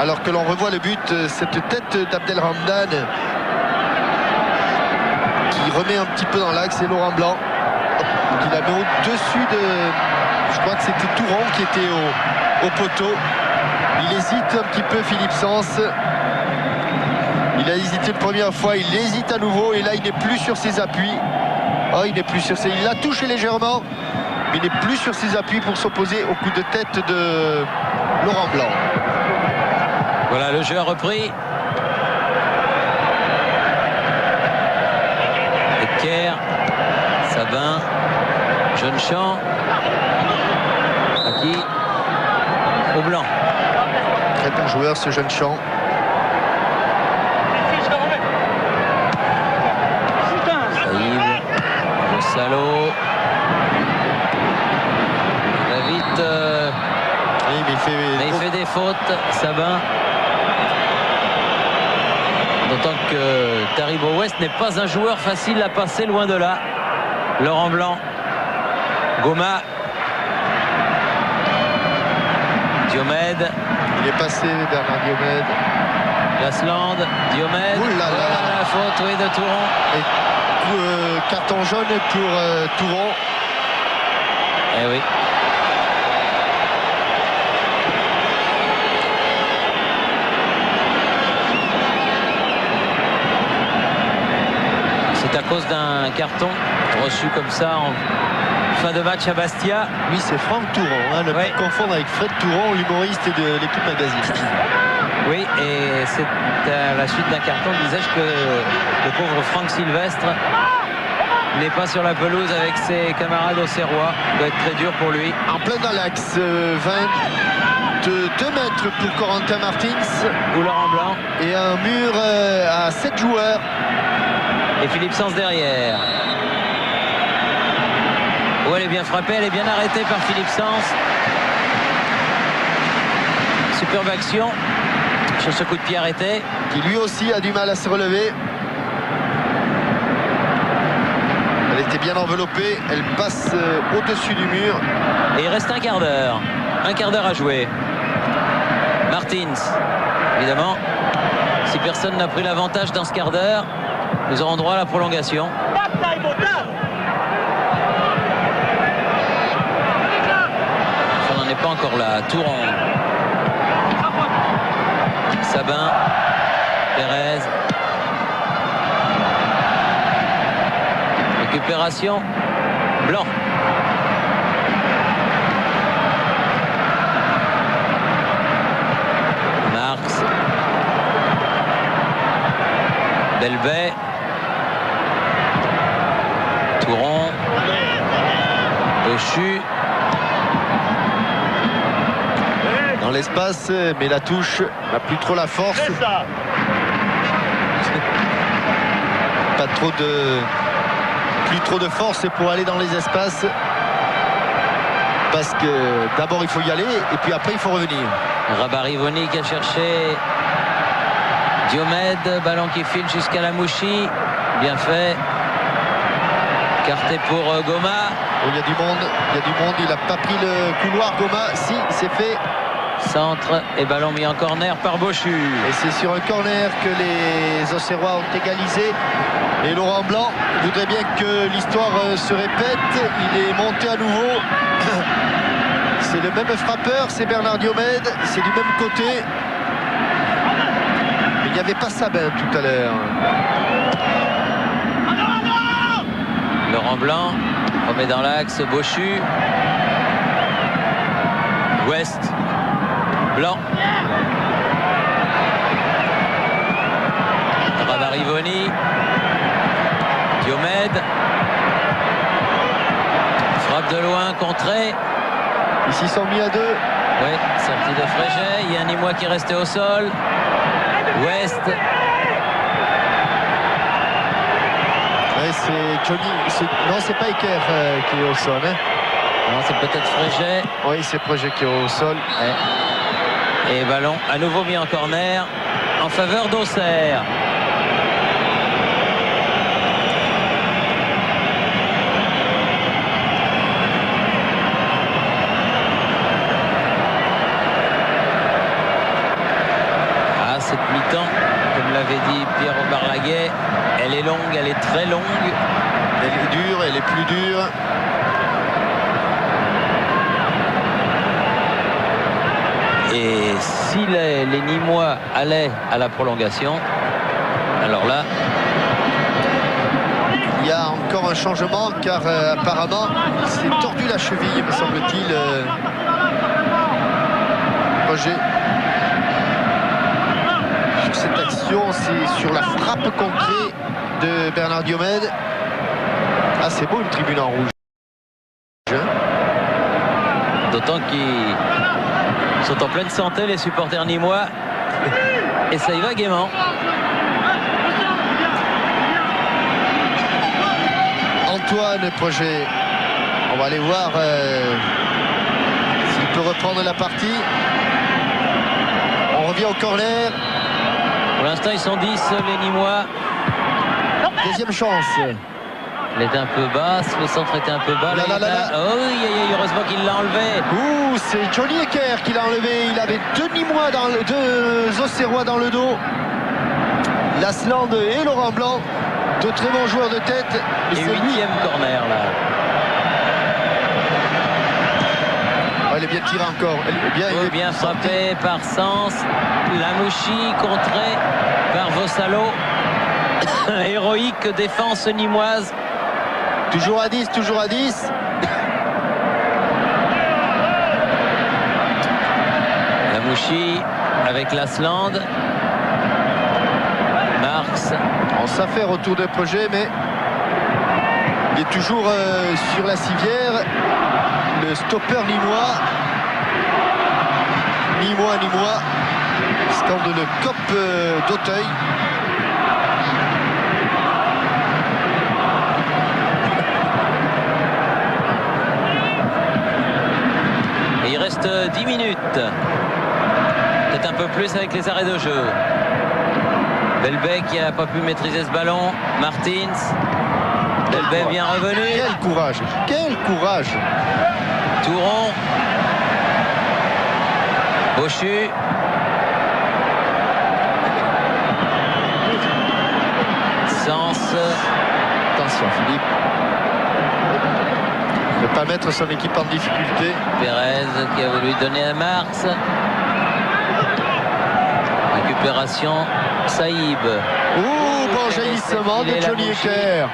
Alors que l'on revoit le but, cette tête d'Abdelrahman qui remet un petit peu dans l'axe, et Laurent Blanc qui la met au-dessus de... Je crois que c'était Touron qui était au poteau. Il hésite un petit peu, Philippe Sens. Il a hésité la première fois, il hésite à nouveau et là il n'est plus sur ses appuis. Oh, il n'est plus sur ses... Il l'a touché légèrement, mais il n'est plus sur ses appuis pour s'opposer au coup de tête de Laurent Blanc. Voilà, le jeu a repris. Ecker, Sabin, Jeune-Champ, Aki, au blanc. Très bon joueur ce Jeune-Champ. Saïd, Salo. Il va vite. Oui, mais il fait des fautes, Sabin. D'autant que Taribo West n'est pas un joueur facile à passer, loin de là. Laurent Blanc, Goma, Diomède. Il est passé, Bernard Diomède. Lasland, Diomède. Ouh là là. La faute, oui, de Touron. Et carton jaune pour Touron. Eh oui. C'est à cause d'un carton reçu comme ça en fin de match à Bastia. Oui, c'est Franck Touron, ne pas confondre avec Fred Touron, l'humoriste de l'équipe Magazine. Oui, et c'est à la suite d'un carton, disais-je, que le pauvre Franck Sylvestre n'est pas sur la pelouse avec ses camarades auxerrois. Ça doit être très dur pour lui. En plein dans l'axe, 22 mètres pour Corentin Martins. Ou Laurent Blanc. Et un mur à 7 joueurs. Et Philippe Sens derrière. Oh, elle est bien frappée, elle est bien arrêtée par Philippe Sens. Superbe action sur ce coup de pied arrêté. Qui lui aussi a du mal à se relever. Elle était bien enveloppée, elle passe au-dessus du mur. Et il reste un quart d'heure. Un quart d'heure à jouer. Martins, évidemment. Si personne n'a pris l'avantage dans ce quart d'heure, nous aurons droit à la prolongation. On n'en est pas encore là. Touron. Sabin. Pérez. Récupération. Blanc. Marx. Delbet. dans l'espace, mais la touche n'a plus trop la force. C'est ça. Plus trop de force pour aller dans les espaces. Parce que d'abord il faut y aller et puis après il faut revenir. Rabarivoni qui a cherché Diomède, ballon qui file jusqu'à la Mouchi, bien fait. Carté pour Goma. Oh, il y a du monde, il n'a pas pris le couloir. Goma, si, c'est fait. Centre et ballon mis en corner par Bochu. Et c'est sur un corner que les Auxerrois ont égalisé. Et Laurent Blanc voudrait bien que l'histoire se répète. Il est monté à nouveau. C'est le même frappeur, c'est Bernard Diomède. C'est du même côté. Il n'y avait pas Sabin tout à l'heure. Laurent Blanc remet dans l'axe Bochu. Ouest. Blanc. Rabarivoni. Diomède. Frappe de loin, contrée. Ici ils sont mis à 2. Oui, sortie de Fréget. Il y a un Nîmois qui est resté au sol. Ouest. Ouais, c'est Johnny. Non, c'est pas Eker qui est au sol. Hein. Non, c'est peut-être Fréget. Oui, c'est Fréget qui est au sol. Ouais. Et ballon à nouveau mis en corner en faveur d'Auxerre. Cette mi-temps, comme l'avait dit Pierre Barlaguet, elle est longue, elle est très longue. Elle est dure, elle est plus dure. Et si les Nîmois allaient à la prolongation, alors là... Il y a encore un changement car apparemment il s'est tordu la cheville, me semble-t-il. Roger. Cette action, c'est sur la frappe contrée de Bernard Diomède. Ah, c'est beau une tribune en rouge. D'autant qu'ils sont en pleine santé, les supporters nîmois. Et ça y va gaiement. Antoine Projet. On va aller voir s'il peut reprendre la partie. On revient au corner. Pour l'instant, ils sont 10, les Nîmois. Deuxième chance. Elle était un peu basse, le centre était un peu bas. Oh, heureusement qu'il l'a enlevé. Ouh, c'est Johnny Eker qui l'a enlevé. Il avait deux Nîmois, deux Auxerrois dans le dos. Lasland et Laurent Blanc. De très bons joueurs de tête. Et 8e corner, là. Elle est bien tirée encore. Elle est bien frappée par Sens. Lamouchi contrée par Vossalo. Héroïque défense nîmoise. Toujours à 10, toujours à 10. Lamouchi avec Lasland. Marx. On s'affaire autour de Projet, mais il est toujours sur la civière. Le stopper nîmois. Nîmois. Scande le cop d'Auteuil. Et il reste 10 minutes. Peut-être un peu plus avec les arrêts de jeu. Belbet qui n'a pas pu maîtriser ce ballon. Martins. Belbet bien revenu. Quel courage. Quel courage. Touron. Bochu. Sens. Attention Philippe. Ne pas mettre son équipe en difficulté. Pérez qui a voulu donner à Marx. Récupération. Saïb. Bon jaillissement de Johnny Eker.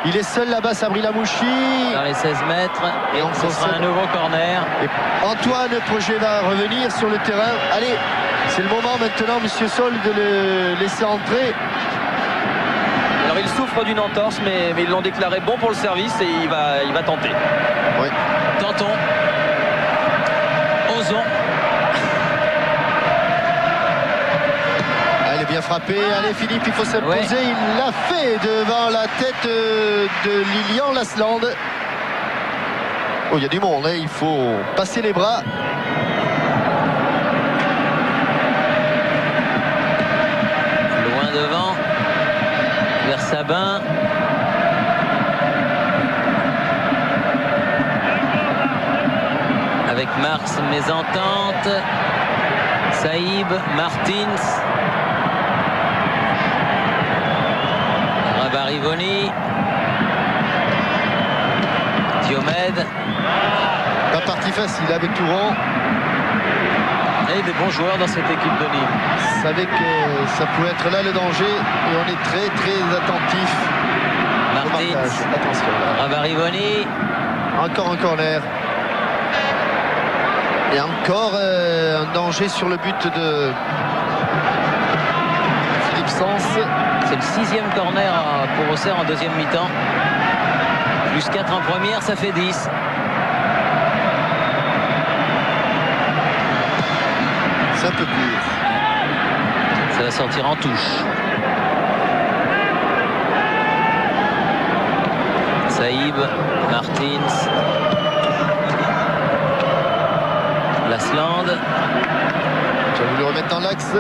Il est seul là-bas, Sabri Lamouchi. Dans les 16 mètres. Et donc ce sera un nouveau corner. Et Antoine Projet va revenir sur le terrain. Allez, c'est le moment maintenant, Monsieur Sol, de le laisser entrer. Alors il souffre d'une entorse, mais ils l'ont déclaré bon pour le service et il va tenter. Oui. Tentons. Osons. bien frappé. Allez Philippe, il faut s'imposer. Ouais. Il l'a fait devant la tête de Lilian Lasland. Oh, il y a du monde, hein. Il faut passer les bras. Loin devant, vers Sabin. Avec Mars, mésentente. Saïb, Martins. Rabarivoni. Diomède. Pas partie facile avec Touran. Et des bons joueurs dans cette équipe de Nîmes. On savait que ça pouvait être là le danger et on est très très attentif au Martins. marquage. Attention. Rabarivoni. Encore un corner. Et encore un danger sur le but de Philippe Sens. C'est le 6e corner pour Auxerre en deuxième mi-temps. Plus 4 en première, ça fait 10. C'est un peu court. Ça va sortir en touche. Saïb, Martins. Lasland. Tu as voulu remettre dans l'axe.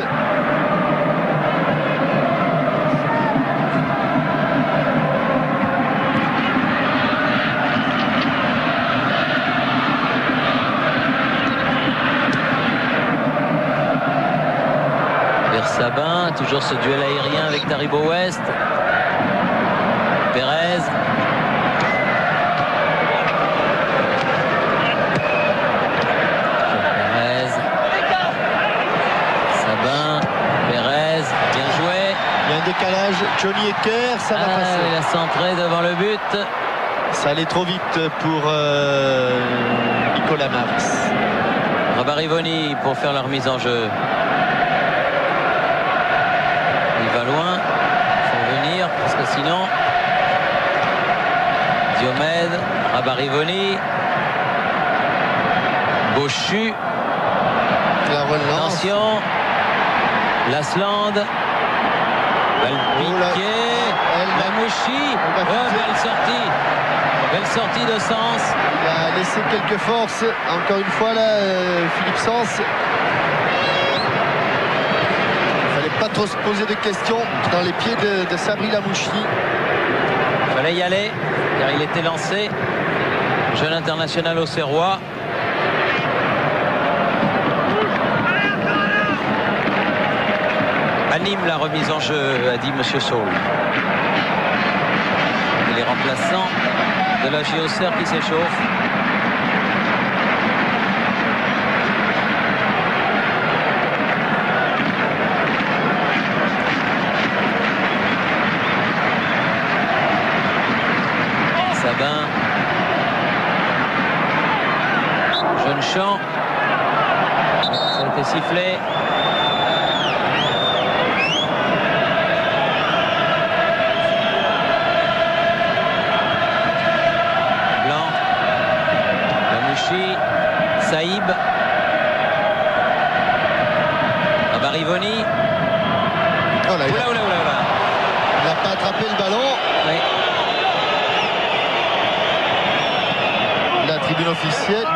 Vers Sabin, toujours ce duel aérien avec Taribo West. Pérez. Pérez. Sabin. Pérez. Bien joué. Il y a un décalage. Johnny Ecker, ça va passer. Il a centré devant le but. Ça allait trop vite pour Nicolas Marx. Rabarivoni pour faire leur mise en jeu. Il va loin. Il faut venir parce que sinon. Diomède. Rabarivoni. Bochu. La relance. Attention. Lasland. Balle piquée. Lamouchi. Belle sortie. Belle sortie de Sens. Il a laissé quelques forces. Encore une fois là, Philippe Sens. Il fallait pas trop se poser de questions dans les pieds de Sabri Lamouchi. Il fallait y aller car il était lancé. Jeune international auxerrois. Anime la remise en jeu, a dit Monsieur Saul. Et les remplaçants de la Auxerre qui s'échauffe. Sabin. Jeune Champ. Ça a été sifflé. Saïb. Rabarivoni. Oh là, il n'a pas attrapé le ballon. Oui. La tribune officielle.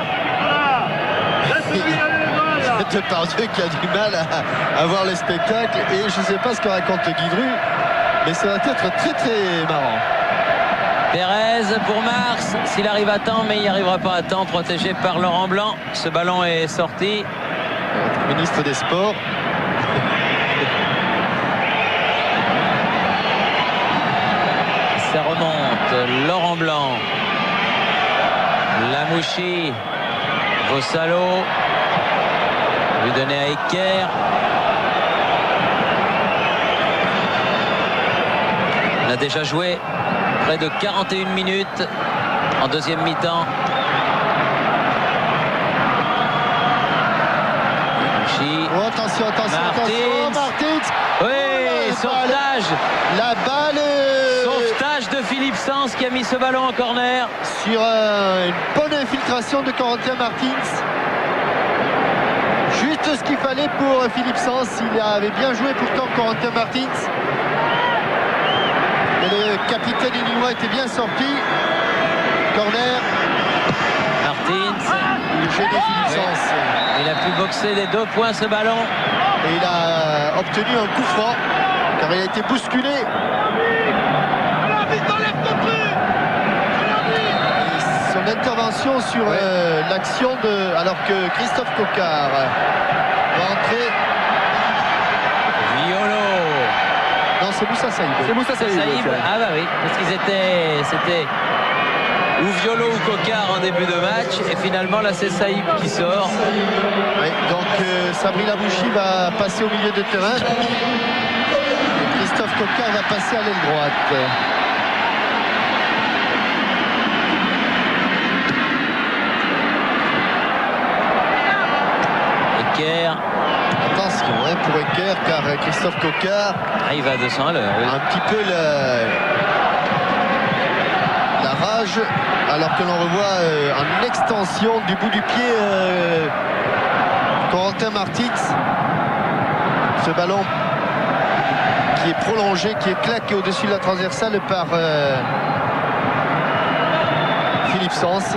Depardieu qui a du mal à voir le spectacle. Et je ne sais pas ce que raconte Guidru, mais ça va être très très marrant. Pérez pour Mars, s'il arrive à temps, mais il n'y arrivera pas à temps, protégé par Laurent Blanc. Ce ballon est sorti. Ministre des Sports. Ça remonte, Laurent Blanc. Lamouchi. Vossalo. Lui donner à Ecker. On a déjà joué près de 41 minutes en deuxième mi-temps. Oh, attention, Martins. Oui, sauvetage. La balle. Sauvetage de Philippe Sens qui a mis ce ballon en corner. Sur une bonne infiltration de Corentin Martins. Juste de ce qu'il fallait pour Philippe Sens. Il avait bien joué pourtant Corentin Martins. Mais le capitaine Illinois était bien sorti. Corner. Martins. Il gênait Philippe Sens. Il a pu boxer les 2 points ce ballon. Et il a obtenu un coup franc car il a été bousculé. Et son intervention sur l'action alors que Christophe Coquard va entrer. Violo. Non, c'est Moussa Saïb. C'est Moussa Saïb. Ah bah oui, parce qu'ils c'était ou Violo ou Coquard en début de match, et finalement là c'est Saïb qui sort. Oui, donc Sabri Labouchi va passer au milieu de terrain. Et Christophe Coquard va passer à l'aile droite. Eker. Attention pour Eker, car Christophe Coquard Il va à 200 à l'heure. Oui. a un petit peu la rage, alors que l'on revoit en extension du bout du pied Corentin Martins. Ce ballon qui est prolongé, qui est claqué au-dessus de la transversale par Philippe Sens.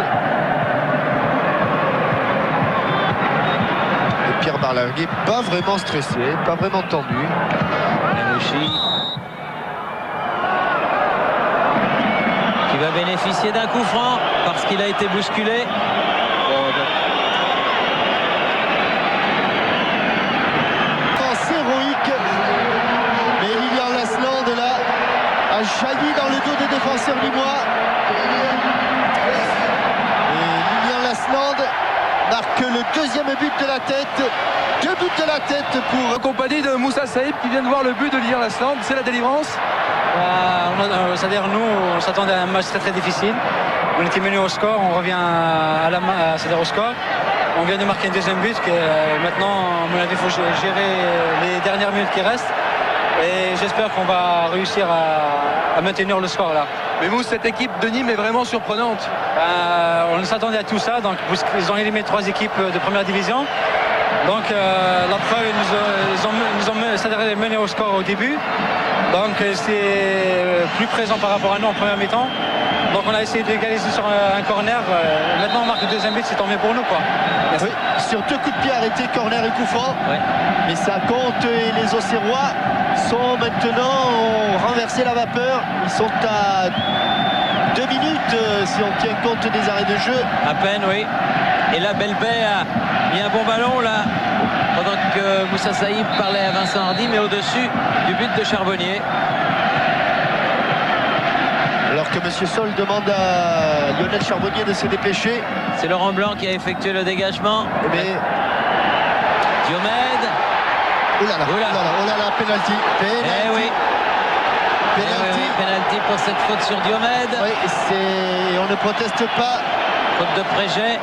Et Pierre Barlaguet, pas vraiment stressé, pas vraiment tendu. Yamouchi qui va bénéficier d'un coup franc parce qu'il a été bousculé. Héroïque, mais Lilian Lasland là a jailli dans le dos des défenseurs limois. Et Lilian Lasland marque le 2e but de la tête. 2 buts de la tête pour En compagnie de Moussa Saïb qui vient de voir le but de Lilian Lasland. C'est la délivrance. C'est-à-dire nous, on s'attendait à un match très très difficile. On était mené au score, on revient c'est-à-dire au score. On vient de marquer un 2e but que maintenant, à mon avis, il faut gérer les dernières minutes qui restent. Et j'espère qu'on va réussir à maintenir le score là. Mais vous, cette équipe de Nîmes est vraiment surprenante. On s'attendait à tout ça, donc ils ont éliminé 3 équipes de première division. Donc la preuve, ils nous ont mené au score au début. Donc c'est plus présent par rapport à nous en première mi-temps. Donc on a essayé d'égaliser sur un corner. Maintenant on marque le 2e but, c'est tombé pour nous quoi. oui, sur 2 coups de pied arrêtés, corner et coup franc. Ouais. Mais ça compte et les Auxerrois sont maintenant ont renversé la vapeur. Ils sont à 2 minutes si on tient compte des arrêts de jeu. À peine, oui. Et là, Belbet a mis un bon ballon là, pendant que Moussa Saïb parlait à Vincent Hardy, mais au-dessus du but de Charbonnier. Alors que M. Sol demande à Lionel Charbonnier de se dépêcher. C'est Laurent Blanc qui a effectué le dégagement. Mais Diomède. oh là là, Oh là. oh là là, penalty. Eh oui. Penalty. Penalty pour cette faute sur Diomède. Oui, on ne proteste pas. Faute de Prégé.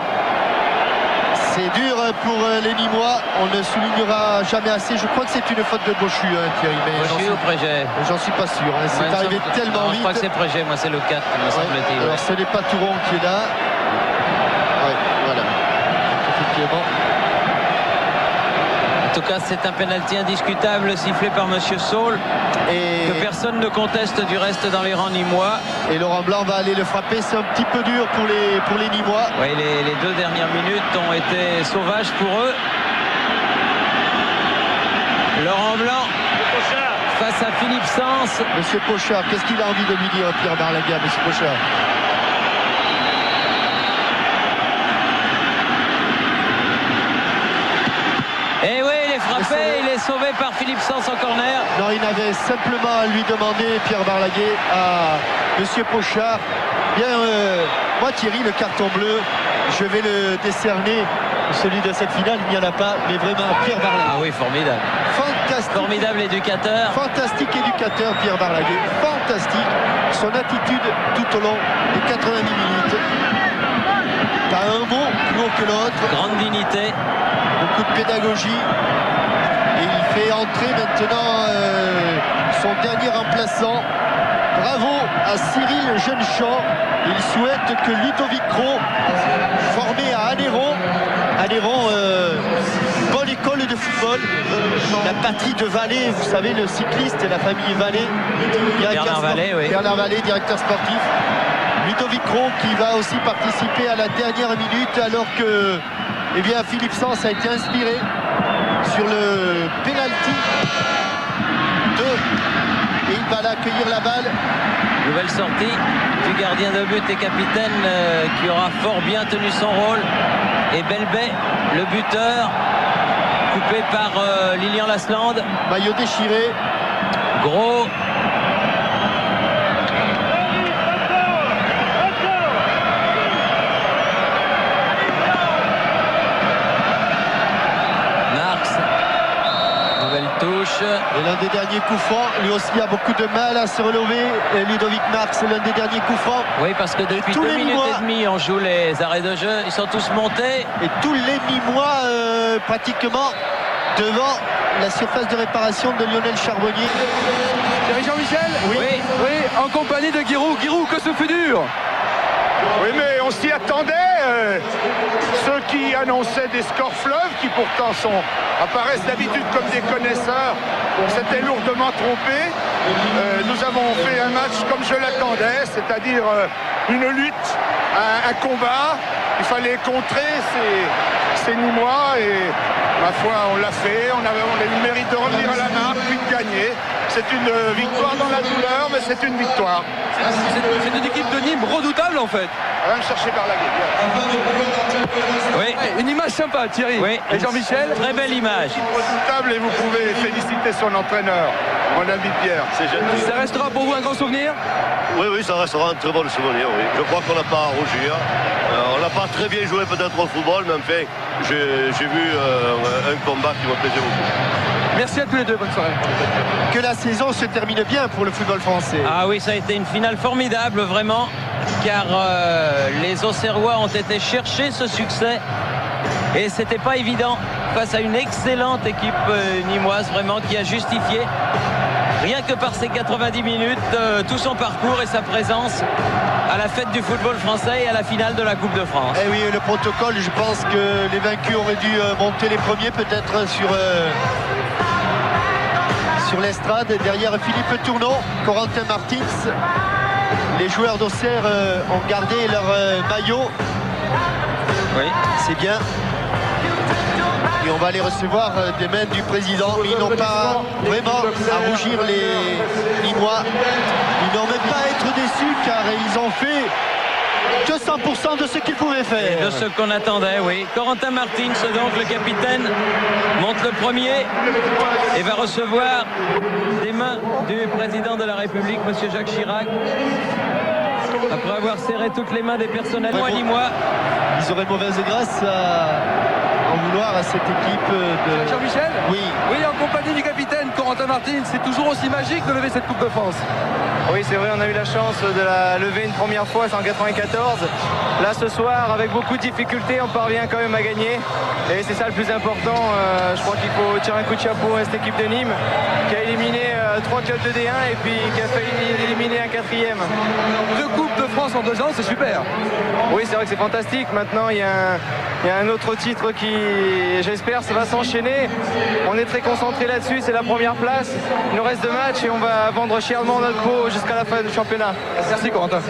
C'est dur pour les Nîmois. On ne soulignera jamais assez. Je crois que c'est une faute de Bochu, Thierry. Mais Bochu ou Prégé? j'en suis pas sûr. C'est Ouais, arrivé tellement non, vite. je crois que c'est Prégé, moi c'est le 4, me Ouais. semble-t-il. Alors ce n'est pas Touron qui est là. Ouais, voilà. Effectivement. En tout cas, c'est un pénalty indiscutable sifflé par Monsieur Saul, Et, que personne ne conteste du reste dans les rangs nîmois. et Laurent Blanc va aller le frapper. C'est un petit peu dur pour les Nîmois. Oui, les 2 dernières minutes ont été sauvages pour eux. Laurent Blanc face à Philippe Sens. Monsieur Pochard, qu'est-ce qu'il a envie de lui dire, Pierre Barlaguet, Monsieur Pochard? Et oui, il est frappé, il est sauvé par Philippe Sens en corner. Non, il avait simplement à lui demander, Pierre Barlaguet, à Monsieur Pochard. Bien, moi Thierry, le carton bleu, je vais le décerner. Celui de cette finale, il n'y en a pas, mais vraiment Pierre Barlaguet. Ah oui, formidable. Fantastique. Formidable éducateur. Fantastique éducateur, Pierre Barlaguet. Fantastique. Son attitude tout au long des 90 minutes. Pas un mot plus haut que l'autre. Grande dignité. Beaucoup de pédagogie. Et il fait entrer maintenant son dernier remplaçant. Bravo à Cyril Jeunechamp. Il souhaite que Ludovic Cros, formé à Anéron, bonne école de football. La patrie de Vallée, vous savez, le cycliste, la famille Vallée. Bernard Vallée, oui. Bernard Vallée, directeur sportif. Ludovic Ron qui va aussi participer à la dernière minute alors que eh bien, Philippe Sens a été inspiré sur le penalty et il va accueillir la balle. Nouvelle sortie du gardien de but et capitaine qui aura fort bien tenu son rôle. Et Belbet, le buteur, coupé par Lilian Lasland. Maillot déchiré. Gros. Touche. Et l'un des derniers coups francs, lui aussi a beaucoup de mal à se relever. Et Ludovic Marx, l'un des derniers coups francs. Oui, parce que depuis 2 minutes et demie, on joue les arrêts de jeu. Ils sont tous montés. Et tous les mi-mois, pratiquement, devant la surface de réparation de Lionel Charbonnier. Thierry Jean-Michel, oui. En compagnie de Giroud. Giroud, que ce fut dur. Oui, mais on s'y attendait. Ceux qui annonçaient des scores fleuves, qui pourtant apparaissent d'habitude comme des connaisseurs, s'étaient lourdement trompés. Nous avons fait un match comme je l'attendais, c'est-à-dire une lutte, un combat. Il fallait contrer ces Nîmois et ma foi, on l'a fait. On a eu le mérite de revenir à la marque, puis de gagner. C'est une victoire dans la douleur, mais c'est une victoire. C'est une équipe de Nîmes redoutable en fait. On va me chercher par la gueule. Oui. Une image sympa, Thierry. Oui. Et Jean-Michel. Très belle image. Redoutable et vous pouvez féliciter son entraîneur, mon ami Pierre. C'est gentil. Ça restera pour vous un grand souvenir? Oui, ça restera un très bon souvenir, oui. Je crois qu'on n'a pas à rougir. On n'a pas très bien joué peut-être au football, mais enfin, j'ai vu un combat qui me plaisait beaucoup. Merci à tous les deux, bonne soirée. Que la saison se termine bien pour le football français. Ah oui, ça a été une finale formidable, vraiment, car les Auxerrois ont été chercher ce succès et c'était pas évident face à une excellente équipe nîmoise, vraiment, qui a justifié rien que par ces 90 minutes tout son parcours et sa présence à la fête du football français et à la finale de la Coupe de France. Eh oui, le protocole, je pense que les vaincus auraient dû monter les premiers peut-être sur l'estrade. Derrière Philippe Tourneau, Corentin Martins. Les joueurs d'Auxerre ont gardé leur maillot. Oui. C'est bien. Et on va les recevoir des mains du président. Mais ils n'ont pas vraiment à rougir les Nîmois. Ils n'ont même pas à être déçus car ils ont fait que 100% de ce qu'ils pouvaient faire. De ce qu'on attendait, oui. Corentin Martins, donc le capitaine, monte le premier et va recevoir des mains du président de la République, M. Jacques Chirac. Après avoir serré toutes les mains des personnels nîmois. Ils auraient mauvaise grâce à en vouloir à cette équipe de... Jean-Michel. Oui. Oui, en compagnie du capitaine Corentin Martins. C'est toujours aussi magique de lever cette Coupe de France. Oui, c'est vrai, on a eu la chance de la lever une première fois, c'est en 94. Là, ce soir, avec beaucoup de difficultés, on parvient quand même à gagner. Et c'est ça le plus important. Je crois qu'il faut tirer un coup de chapeau à cette équipe de Nîmes qui a éliminé 3 clubs de D1 et puis qui a failli éliminer un 4e. 2 Coupes de France en 2 ans, c'est super. Oui, c'est vrai que c'est fantastique. Maintenant, il y a un autre titre qui, j'espère, ça va s'enchaîner. On est très concentré là-dessus, c'est la première place. Il nous reste 2 matchs et on va vendre chèrement notre peau jusqu'à la fin du championnat. Merci Corentin.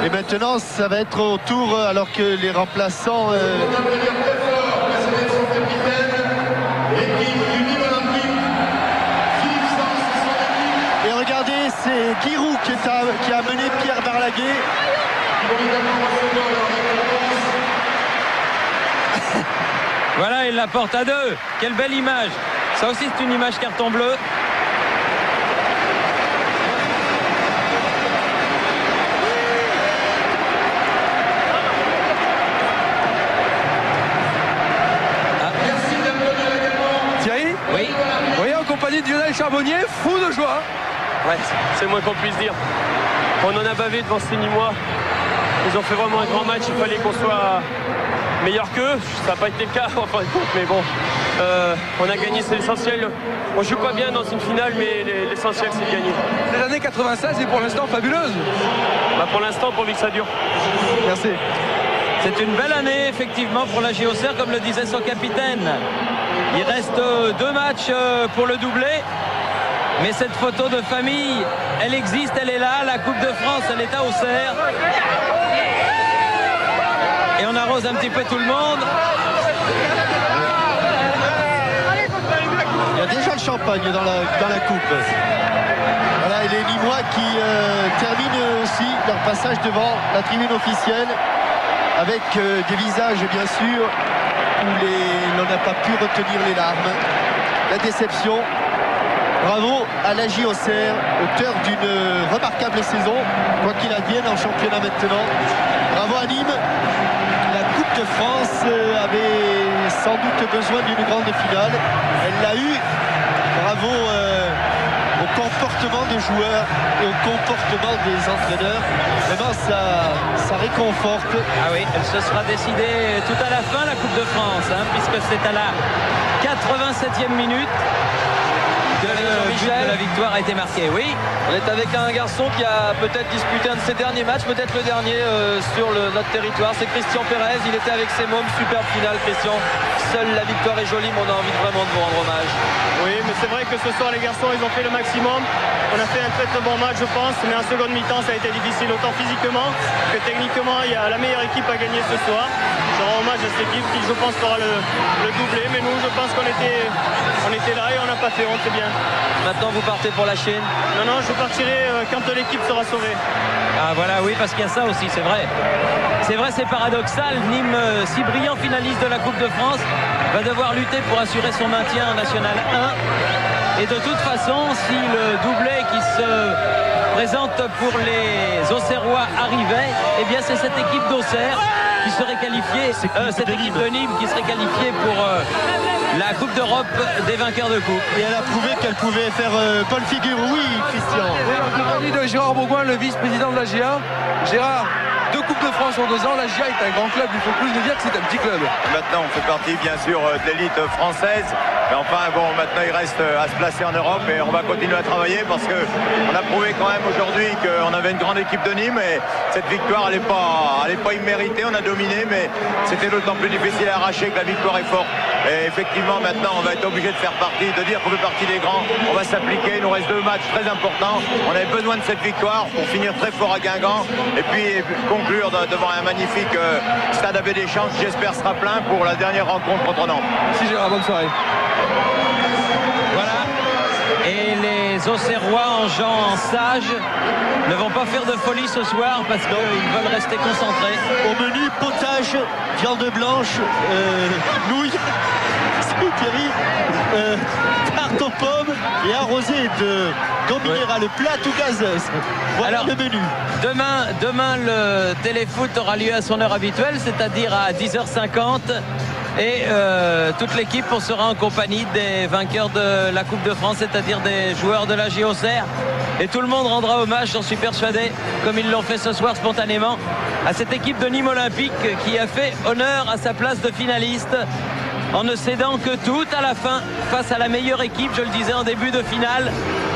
Et maintenant, ça va être au tour, alors que les remplaçants... Et regardez, c'est Giroud qui a mené Pierre Barlaguet. Voilà, il la porte à 2. Quelle belle image. Ça aussi, c'est une image carton bleu. Thierry. Oui. Oui, en compagnie de Lionel Charbonnier, fou de joie. Ouais, c'est le moins qu'on puisse dire. On en a bavé devant ces Nîmois. Ils ont fait vraiment un grand match. Il fallait qu'on soit meilleur qu'eux. Ça n'a pas été le cas en fin de compte, mais bon, on a gagné, c'est l'essentiel. On joue pas bien dans une finale, mais l'essentiel c'est de gagner. C'est l'année 96 et pour l'instant fabuleuse. Bah, pour l'instant, pourvu que ça dure. Merci. C'est une belle année, effectivement, pour la JOCR, comme le disait son capitaine. Il reste 2 matchs pour le doublé. Mais cette photo de famille, elle existe, elle est là. La Coupe de France, elle est à Auxerre. Et on arrose un petit peu tout le monde. Il y a déjà le champagne dans la coupe. Voilà, et les Nîmois qui terminent aussi leur passage devant la tribune officielle avec des visages bien sûr où l'on n'a pas pu retenir les larmes. La déception. Bravo à l'AJ Auxerre, auteur d'une remarquable saison, quoi qu'il advienne en championnat maintenant. Bravo à Nîmes. La Coupe de France avait sans doute besoin d'une grande finale. Elle l'a eu. Bravo au comportement des joueurs et au comportement des entraîneurs. Vraiment, ça réconforte. Ah oui, elle se sera décidée tout à la fin, la Coupe de France, puisque c'est à la 87e minute que le but de la victoire a été marqué. Oui. On est avec un garçon qui a peut-être disputé un de ses derniers matchs, peut-être le dernier sur notre territoire. C'est Christian Pérez. Il était avec ses mômes. Superbe finale, Christian. Seule la victoire est jolie, mais on a envie vraiment de vous rendre hommage. Oui, mais c'est vrai que ce soir, les garçons, ils ont fait le maximum. On a fait un très très bon match, je pense, mais en seconde mi-temps, ça a été difficile, autant physiquement que techniquement. Il y a la meilleure équipe à gagner ce soir. Je rends hommage à cette équipe qui, je pense, fera le doublé. Mais nous, je pense qu'on était là et on n'a pas fait honte, c'est bien. Maintenant, vous partez pour la Chine? Non, je partirai quand l'équipe sera sauvée. Ah voilà, oui, parce qu'il y a ça aussi, c'est vrai. C'est vrai, c'est paradoxal. Nîmes, si brillant finaliste de la Coupe de France, va devoir lutter pour assurer son maintien en National 1. Et de toute façon, si le doublé qui se présente pour les Auxerrois arrivait, eh bien c'est cette équipe d'Auxerre qui serait qualifiée, cette équipe de Nîmes qui serait qualifiée pour la Coupe d'Europe des vainqueurs de coupe. Et elle a prouvé qu'elle pouvait faire bonne figure. Oui, Christian. En compagnie de Gérard Bourgoin, le vice-président de la GIA. Gérard, 2 Coupes de France en 2 ans, la GIA est un grand club, il faut plus nous dire que c'est un petit club. Maintenant on fait partie bien sûr de l'élite française, mais enfin bon, maintenant il reste à se placer en Europe et on va continuer à travailler parce qu'on a prouvé quand même aujourd'hui qu'on avait une grande équipe de Nîmes et cette victoire elle n'est pas imméritée, on a dominé, mais c'était d'autant plus difficile à arracher que la victoire est forte. Et effectivement maintenant on va être obligé de faire partie, de dire qu'on fait partie des grands, on va s'appliquer, il nous reste 2 matchs très importants, on avait besoin de cette victoire pour finir très fort à Guingamp et puis conclure devant un magnifique stade Abbé Deschamps qui j'espère sera plein pour la dernière rencontre contre Nantes. Merci Gérard, bonne soirée. Voilà. Et les Auxerrois en gens sages ne vont pas faire de folie ce soir parce qu'ils veulent rester concentrés. Au menu, potage, viande blanche, nouilles, c'est Thierry, tarte aux pommes et arrosé de d'eau minérale plate ou gazeuse. Voilà. Alors, le menu. Demain, le téléfoot aura lieu à son heure habituelle, c'est-à-dire à 10h50. Et toute l'équipe, on sera en compagnie des vainqueurs de la Coupe de France, c'est-à-dire des joueurs de la l'AJ Auxerre. Et tout le monde rendra hommage, j'en suis persuadé, comme ils l'ont fait ce soir spontanément, à cette équipe de Nîmes Olympique qui a fait honneur à sa place de finaliste en ne cédant que tout à la fin face à la meilleure équipe, je le disais en début de finale,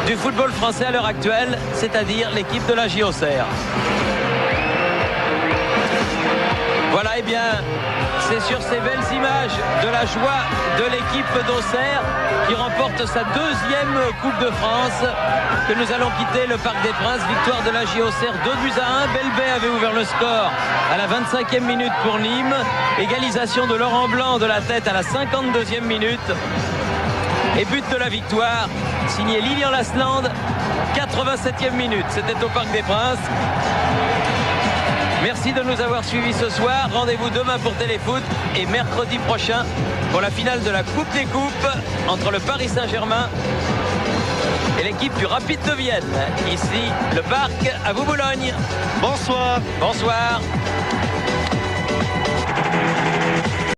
du football français à l'heure actuelle, c'est-à-dire l'équipe de l'AJ Auxerre. Voilà, et bien, c'est sur ces belles images de la joie de l'équipe d'Auxerre qui remporte sa 2e Coupe de France que nous allons quitter le Parc des Princes. Victoire de l'AJ Auxerre 2-1. Belbet avait ouvert le score à la 25e minute pour Nîmes. Égalisation de Laurent Blanc de la tête à la 52e minute. Et but de la victoire, signé Lilian Lasland, 87e minute. C'était au Parc des Princes. Merci de nous avoir suivis ce soir. Rendez-vous demain pour Téléfoot et mercredi prochain pour la finale de la Coupe des Coupes entre le Paris Saint-Germain et l'équipe du Rapide de Vienne. Ici, le Parc, à vous Boulogne. Bonsoir. Bonsoir.